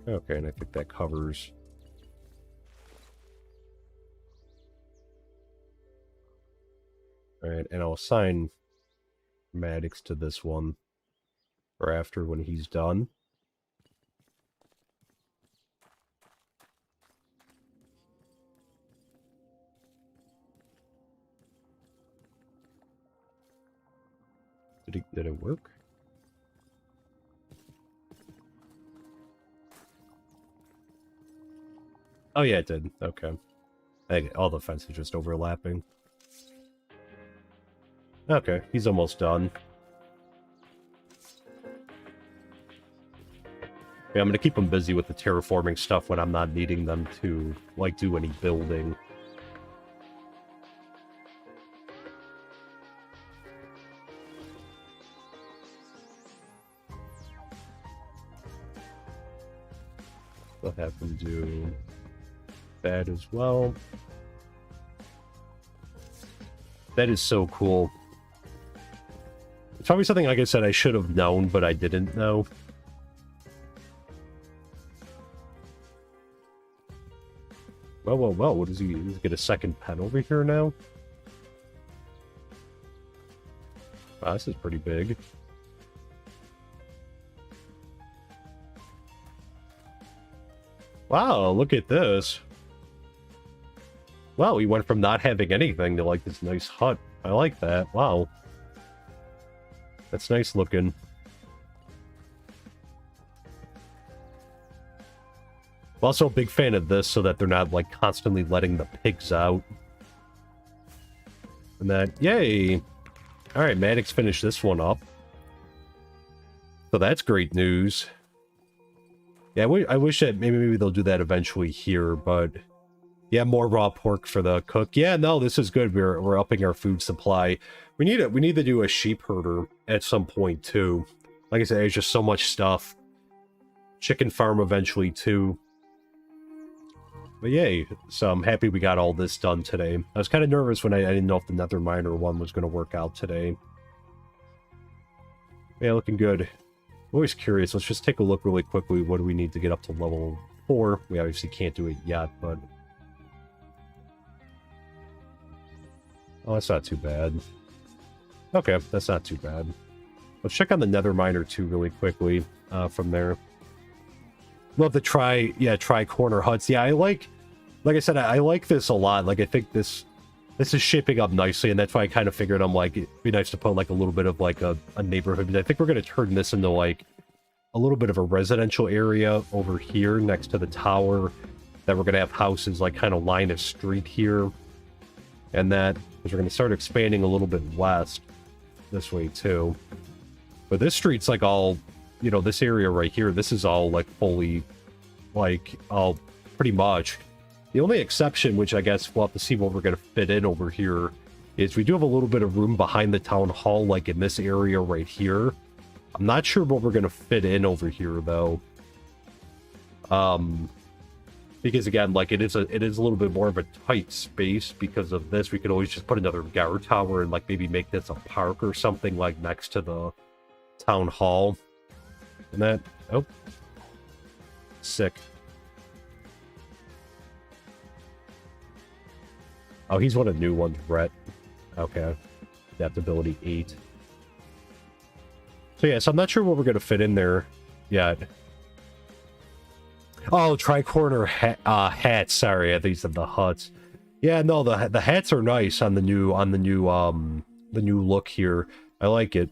Okay, and I think that covers. All right, and I'll assign Maddox to this one or after when he's done. Did it work? Oh yeah, it did. Okay. All the fences just overlapping. Okay, he's almost done. Yeah, I'm gonna keep them busy with the terraforming stuff when I'm not needing them to, like, do any building. I'll have them do that as well. That is so cool. It's probably something, like I said, I should have known, but I didn't know. Well, what is he? Does he get a second pen over here now? Wow, this is pretty big. Wow, look at this. Wow, we went from not having anything to, like, this nice hut. I like that. Wow. That's nice looking. I'm also a big fan of this, so that they're not, like, constantly letting the pigs out. And that, yay! Alright, Maddox finished this one up. So that's great news. Yeah, I wish that maybe they'll do that eventually here, but... Yeah, more raw pork for the cook. Yeah, no, this is good. We're upping our food supply. We need to do a sheep herder at some point too. Like I said, there's just so much stuff. Chicken farm eventually too. But yay, so I'm happy we got all this done today. I was kind of nervous when I didn't know if the nether miner one was going to work out today. Yeah, looking good. I'm always curious. Let's just take a look really quickly. What do we need to get up to level 4? We obviously can't do it yet, but... Oh, that's not too bad. Okay, that's not too bad. Let's check on the nether miner too really quickly from there. Love the tri-corner huts. Yeah, like I said, I like this a lot. Like, I think this is shaping up nicely, and that's why I kind of figured it'd be nice to put, like, a little bit of, like, a neighborhood. I think we're going to turn this into, like, a little bit of a residential area over here next to the tower. That we're going to have houses, like, kind of line of street here. And that, because we're going to start expanding a little bit west this way too. But this street's like all, this area right here, this is all like fully, like, all pretty much. The only exception, which I guess we'll have to see what we're going to fit in over here, is we do have a little bit of room behind the town hall, like in this area right here. I'm not sure what we're going to fit in over here though. Because again, like, it is a little bit more of a tight space because of this. We could always just put another guard tower and, like, maybe make this a park or something, like, next to the town hall. And that, oh, sick. Oh, he's one of the new ones, Brett. Okay, adaptability 8. So yeah, so I'm not sure what we're gonna fit in there yet. Oh, tri-corner hats. Sorry, these are the huts. Yeah, no, the hats are nice on the new look here. I like it.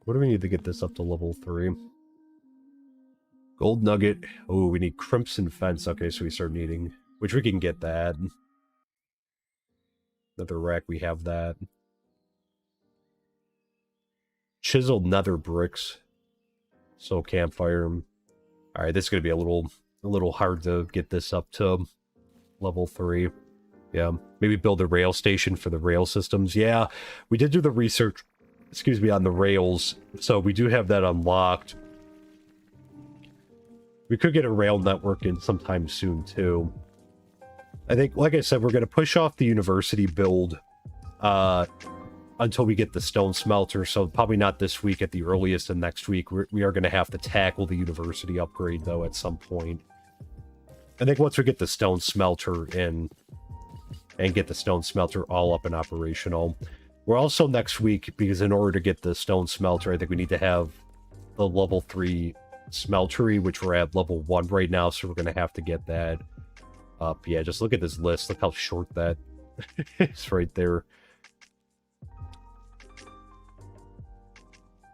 What do we need to get this up to level 3? Gold nugget. Oh, we need crimson fence. Okay, so we start needing, which we can get that. Another rack, we have that. Chiseled nether bricks. So campfire. All right, this is gonna be a little hard to get this up to level 3. Yeah, maybe build a rail station for the rail systems. Yeah, we did do the research, excuse me, on the rails, so we do have that unlocked. We could get a rail network in sometime soon, too. I think, like I said, we're going to push off the university build until we get the stone smelter, so probably not this week at the earliest, and next week we are going to have to tackle the university upgrade, though, at some point. I think once we get the stone smelter in, and get the stone smelter all up and operational. We're also next week, because in order to get the stone smelter, I think we need to have the level 3 smeltery, which we're at level 1 right now, so we're going to have to get that up. Yeah, just look at this list. Look how short that is right there.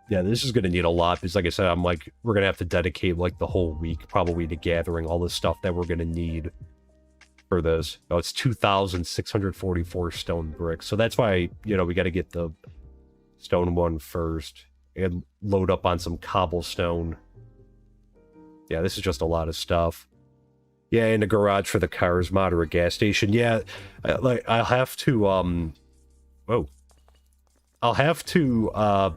Yeah, this is going to need a lot, because like I said, we're going to have to dedicate like the whole week probably to gathering all the stuff that we're going to need for this. Oh, it's 2,644 stone bricks. So that's why, you know, we got to get the stone one first and load up on some cobblestone. Yeah, this is just a lot of stuff. Yeah, in the garage for the cars, moderate gas station. Yeah, I'll have to, I'll have to,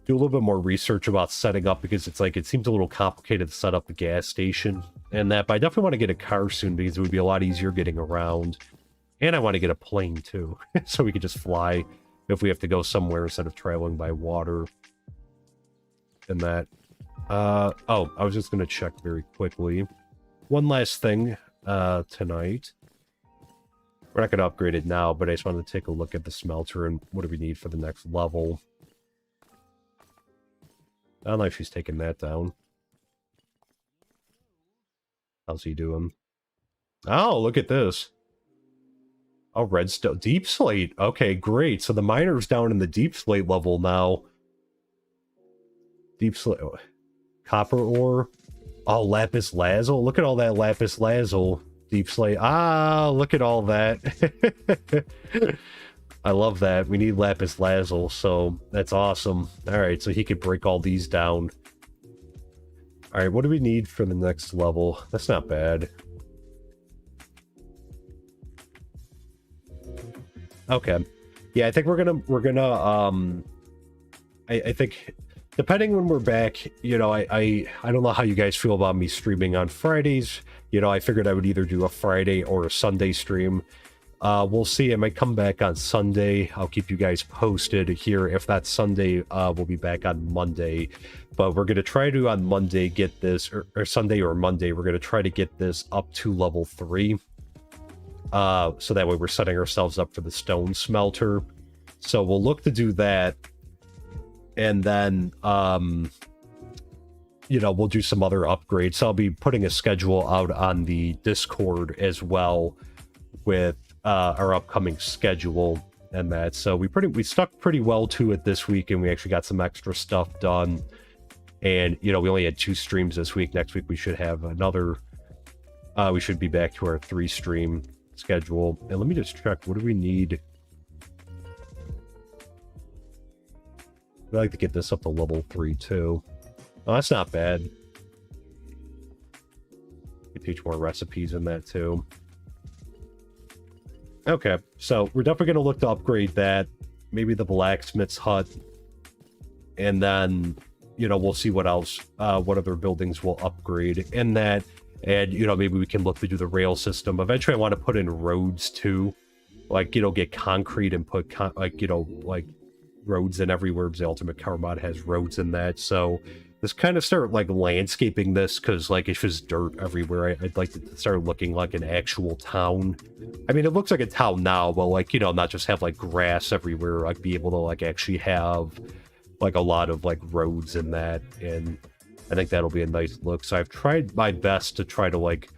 do a little bit more research about setting up, because it's like, it seems a little complicated to set up the gas station and that, but I definitely want to get a car soon, because it would be a lot easier getting around. And I want to get a plane too, so we could just fly if we have to go somewhere instead of traveling by water. And that. Oh, I was just going to check very quickly. One last thing tonight. We're not going to upgrade it now, but I just wanted to take a look at the smelter and what do we need for the next level. I don't know if she's taking that down. How's he doing? Oh, look at this. Oh, redstone. Deep slate. Okay, great. So the miner's down in the deep slate level now. Deep slate. Copper ore. Oh, lapis lazuli. Look at all that lapis lazuli. Deep slate. Ah, look at all that. I love that. We need lapis lazuli, so that's awesome. Alright, so he could break all these down. Alright, what do we need for the next level? That's not bad. Okay. Yeah, I think we're gonna I think depending when we're back, you know, I don't know how you guys feel about me streaming on Fridays. You know, I figured I would either do a Friday or a Sunday stream. We'll see. I might come back on Sunday. I'll keep you guys posted here. If that's Sunday, we'll be back on Monday. But we're going to try to, on Monday, get this, or Sunday or Monday, we're going to try to get this up to level 3. So that way we're setting ourselves up for the stone smelter. So we'll look to do that. And then, you know, we'll do some other upgrades. So I'll be putting a schedule out on the Discord as well with our upcoming schedule and that. So we stuck pretty well to it this week, and we actually got some extra stuff done. And, you know, we only had 2 streams this week. Next week we should have another. We should be back to our 3-stream schedule. And let me just check. What do we need? I'd like to get this up to level 3 too. Oh, that's not bad. We teach more recipes in that too. Okay, so we're definitely going to look to upgrade that. Maybe the blacksmith's hut. And then, you know, we'll see what else, what other buildings we'll upgrade in that. And, you know, maybe we can look to do the rail system. Eventually, I want to put in roads too. Like, you know, get concrete and put, like, you know, like roads in everywhere, because the Ultimate Car Mod has roads in that. So let's kind of start like landscaping this, because like it's just dirt everywhere. I'd like to start looking like an actual town. I mean, it looks like a town now, but like, you know, not just have like grass everywhere. Like be able to like actually have like a lot of like roads in that, and I think that'll be a nice look. So I've tried my best to try to like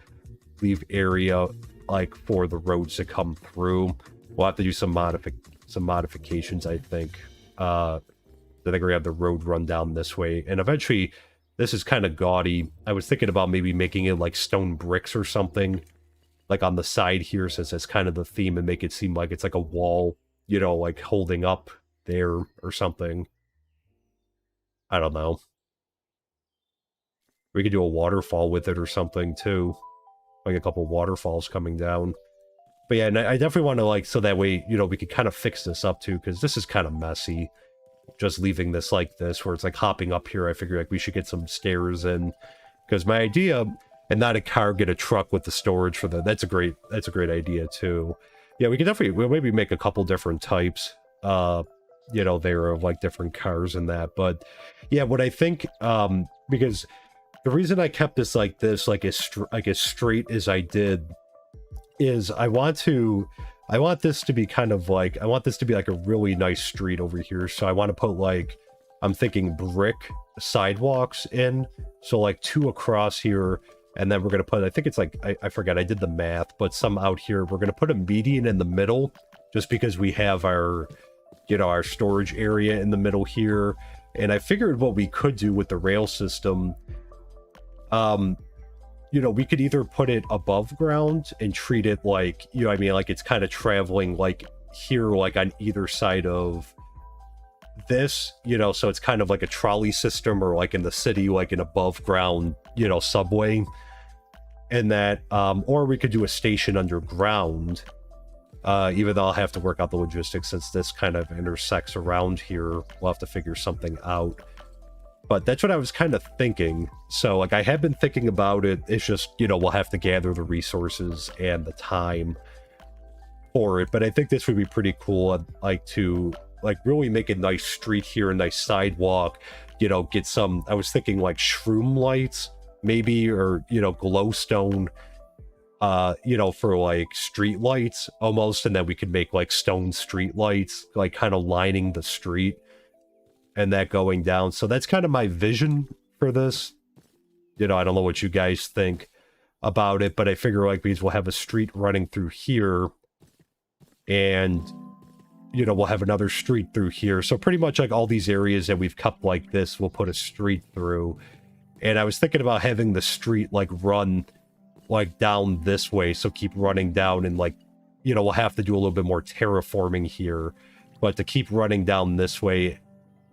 leave area like for the roads to come through. We'll have to do some modifications, I think. I think we're gonna have the road run down this way, and eventually This is kind of gaudy. I was thinking about maybe making it like stone bricks or something, like on the side here, since that's kind of the theme, and make it seem like it's like a wall, you know, like holding up there or something. I don't know. We could do a waterfall with it or something too. Like a couple waterfalls coming down. But yeah, and I definitely want to like, so that way, you know, we could kind of fix this up too, because this is kind of messy. Just leaving this like this, where it's like hopping up here. I figure like we should get some stairs in, because my idea, and not a car, get a truck with the storage for that. That's a great idea too. Yeah, we could definitely, we'll maybe make a couple different types, you know, there of like different cars and that. But yeah, what I think, because the reason I kept this, like as straight as I did, is I want this to be kind of like, I want this to be like a really nice street over here. So I want to put like, I'm thinking brick sidewalks in. So like 2 across here, and then we're going to put, I think it's like, I forget, I did the math, but some out here. We're going to put a median in the middle, just because we have our, you know, our storage area in the middle here. And I figured what we could do with the rail system, you know, we could either put it above ground and treat it like, you know, I mean, like it's kind of traveling like here, like on either side of this, you know, so it's kind of like a trolley system, or like in the city, like an above ground, you know, subway. And that, or we could do a station underground, even though I'll have to work out the logistics since this kind of intersects around here. We'll have to figure something out. But that's what I was kind of thinking. So, like, I have been thinking about it. It's just, you know, we'll have to gather the resources and the time for it. But I think this would be pretty cool. I'd like to, like, really make a nice street here, a nice sidewalk, you know, get some, I was thinking, like, shroom lights, maybe, or, you know, glowstone, you know, for, like, street lights, almost. And then we could make, like, stone street lights, like, kind of lining the street. And that going down. So that's kind of my vision for this. You know, I don't know what you guys think about it, but I figure like because we'll have a street running through here, and, you know, we'll have another street through here. So pretty much like all these areas that we've cut like this, we'll put a street through. And I was thinking about having the street like run like down this way. So keep running down, and like, you know, we'll have to do a little bit more terraforming here, but to keep running down this way,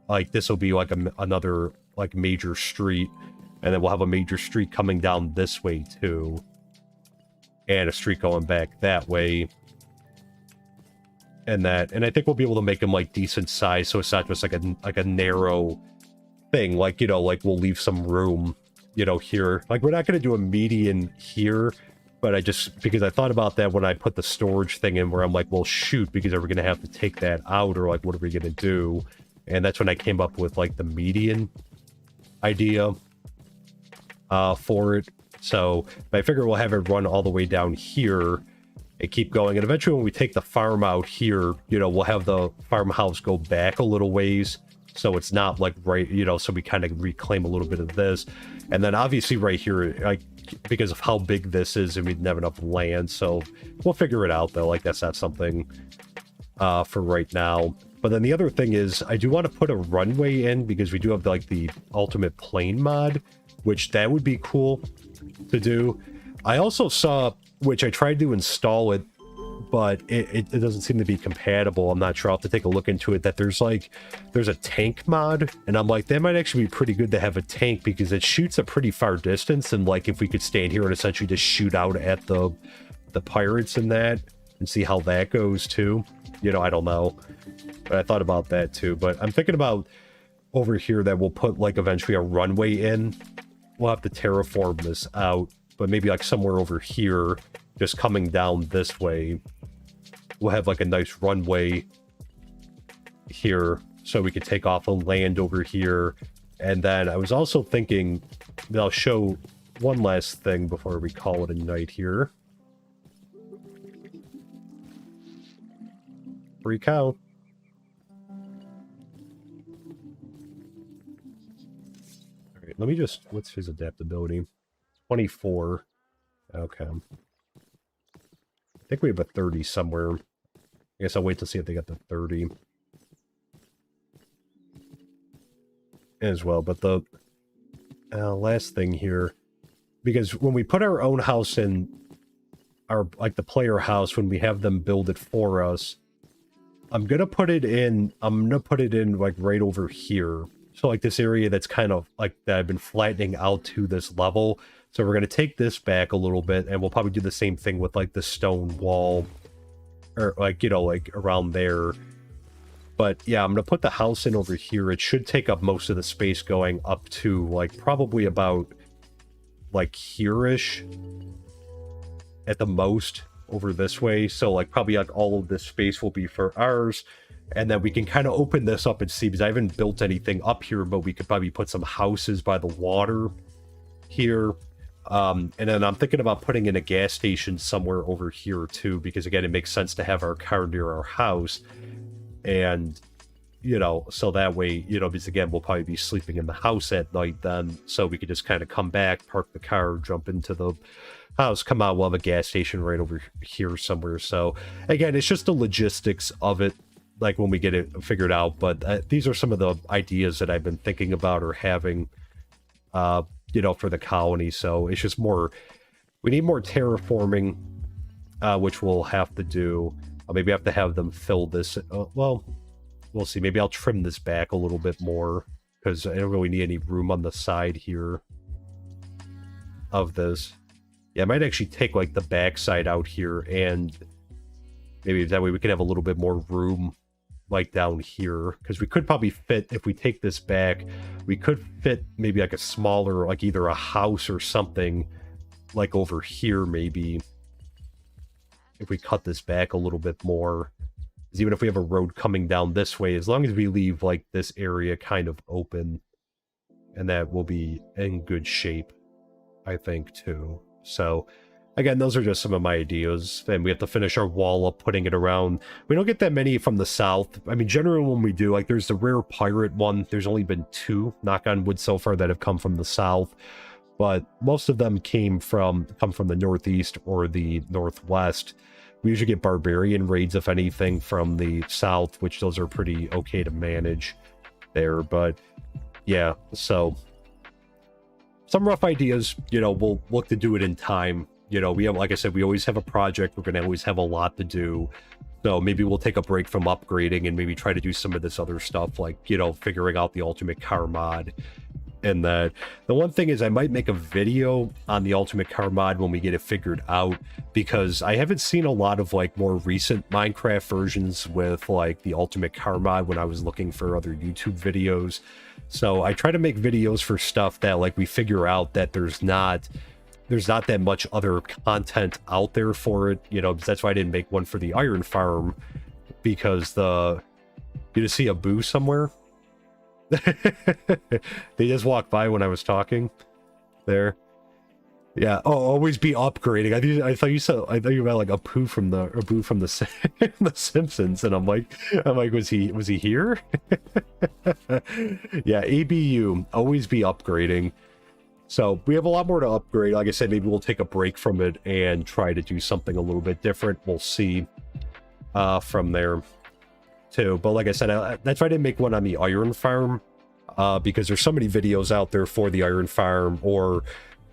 like this will be like another like major street, and then we'll have a major street coming down this way too, and a street going back that way, and that, and I think we'll be able to make them like decent size, so it's not just like a narrow thing. Like, you know, like we'll leave some room, you know, here. Like we're not going to do a median here, but I just, because I thought about that when I put the storage thing in, where I'm like, well, shoot, because are we going to have to take that out, or like what are we going to do? And that's when I came up with like the median idea for it. So I figure we'll have it run all the way down here and keep going. And eventually when we take the farm out here, you know, we'll have the farmhouse go back a little ways. So it's not like right, you know, so we kind of reclaim a little bit of this. And then obviously right here, like, because of how big this is, and we didn't have enough land. So we'll figure it out though. Like that's not something for right now. But then the other thing is, I do want to put a runway in, because we do have like the ultimate plane mod, which that would be cool to do. I also saw, which I tried to install it, but it doesn't seem to be compatible. I'm not sure. I'll have to take a look into it, that there's a tank mod, and I'm like, that might actually be pretty good to have a tank, because it shoots a pretty far distance, and like if we could stand here and essentially just shoot out at the pirates in that, and see how that goes too. You know, I don't know. But I thought about that too. But I'm thinking about over here that we'll put like eventually a runway in. We'll have to terraform this out, but maybe like somewhere over here, just coming down this way, we'll have like a nice runway here, so we could take off on land over here. And then I was also thinking that I'll show one last thing before we call it a night here. Free cow. Alright, let me just... What's his adaptability? 24. Okay. I think we have a 30 somewhere. I guess I'll wait to see if they got the 30. As well, but the last thing here, because when we put our own house in, our like the player house, when we have them build it for us, I'm gonna put it in like right over here. So like this area that's kind of like that I've been flattening out to this level. So we're gonna take this back a little bit, and we'll probably do the same thing with like the stone wall, or like, you know, like around there. But yeah, I'm gonna put the house in over here. It should take up most of the space going up to like probably about like here-ish at the most over this way. So like probably like all of this space will be for ours. And then we can kind of open this up and see, because I haven't built anything up here, but we could probably put some houses by the water here. And then I'm thinking about putting in a gas station somewhere over here too, because again, it makes sense to have our car near our house. And, you know, so that way, you know, because again, we'll probably be sleeping in the house at night then, so we could just kind of come back, park the car, jump into the house, come out, we'll have a gas station right over here somewhere. So again, it's just the logistics of it, like when we get it figured out. But these are some of the ideas that I've been thinking about or having, you know, for the colony. So it's just more, we need more terraforming, which we'll have to do. Maybe I have to have them fill this. Well, we'll see. Maybe I'll trim this back a little bit more, because I don't really need any room on the side here of this. Yeah, I might actually take like the back side out here, and maybe that way we can have a little bit more room like down here, because we could probably fit, if we take this back, we could fit maybe like a smaller, like either a house or something like over here maybe, if we cut this back a little bit more. Because even if we have a road coming down this way, as long as we leave like this area kind of open, and that will be in good shape, I think, too. So again, those are just some of my ideas. And we have to finish our wall up, putting it around. We don't get that many from the south. I mean, generally when we do, like there's the rare pirate one. There's only been 2, knock on wood, so far that have come from the south. But most of them come from the northeast or the northwest. We usually get barbarian raids, if anything, from the south, which those are pretty okay to manage there. But yeah, so some rough ideas, you know, we'll look to do it in time. You know, we have, like I said, we always have a project. We're going to always have a lot to do. So maybe we'll take a break from upgrading and maybe try to do some of this other stuff, like, you know, figuring out the ultimate car mod. And that the one thing is, I might make a video on the ultimate car mod when we get it figured out, because I haven't seen a lot of like more recent Minecraft versions with like the ultimate car mod when I was looking for other YouTube videos. So I try to make videos for stuff that like we figure out that there's not that much other content out there for it, you know. That's why I didn't make one for the iron farm, because you just see a boo somewhere. They just walked by when I was talking there. Yeah. Oh, always be upgrading. I thought you meant like a boo from the the Simpsons, and I'm like, was he here? Yeah, ABU, always be upgrading. So we have a lot more to upgrade. Like I said, maybe we'll take a break from it and try to do something a little bit different. We'll see from there too. But like I said, that's why I didn't make one on the iron farm, because there's so many videos out there for the iron farm, or,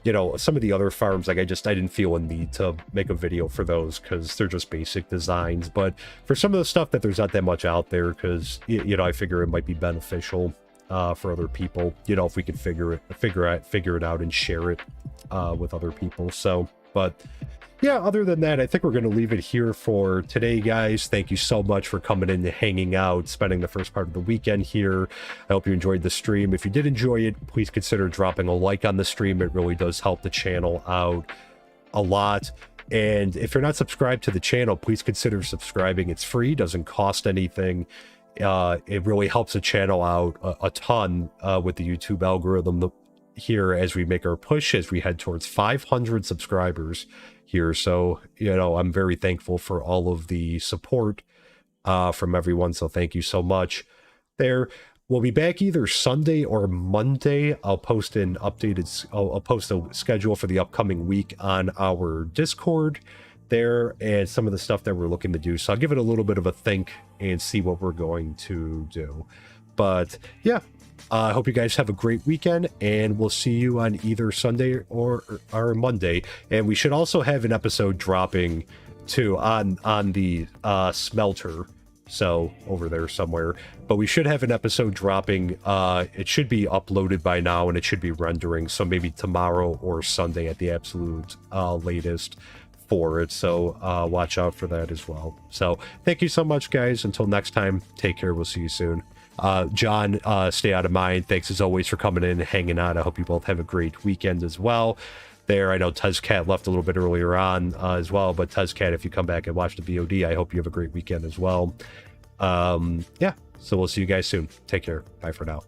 you know, some of the other farms. Like I didn't feel a need to make a video for those, because they're just basic designs. But for some of the stuff that there's not that much out there, because, you know, I figure it might be beneficial for other people, you know, if we could figure it out and share it with other people. So, but yeah, other than that, I think we're going to leave it here for today, guys. Thank you so much for coming in and hanging out, spending the first part of the weekend here. I hope you enjoyed the stream. If you did enjoy it, please consider dropping a like on the stream. It really does help the channel out a lot. And if you're not subscribed to the channel, please consider subscribing. It's free, doesn't cost anything. It really helps the channel out a ton with the YouTube algorithm here as we make our push, as we head towards 500 subscribers here. So, you know, I'm very thankful for all of the support from everyone. So thank you so much there. We'll be back either Sunday or Monday. I'll post I'll post a schedule for the upcoming week on our Discord there, and some of the stuff that we're looking to do. So I'll give it a little bit of a think and see what we're going to do. But yeah, I hope you guys have a great weekend, and we'll see you on either Sunday or Monday. And we should also have an episode dropping too on the smelter, so over there somewhere. But we should have an episode dropping. It should be uploaded by now, and it should be rendering, so maybe tomorrow or Sunday at the absolute latest for it. So watch out for that as well. So thank you so much, guys. Until next time, take care. We'll see you soon. John, stay out of mine. Thanks as always for coming in and hanging out. I hope you both have a great weekend as well. There, I know Tuzcat left a little bit earlier on as well, but Tuzcat, if you come back and watch the VOD, I hope you have a great weekend as well. Yeah, so we'll see you guys soon. Take care. Bye for now.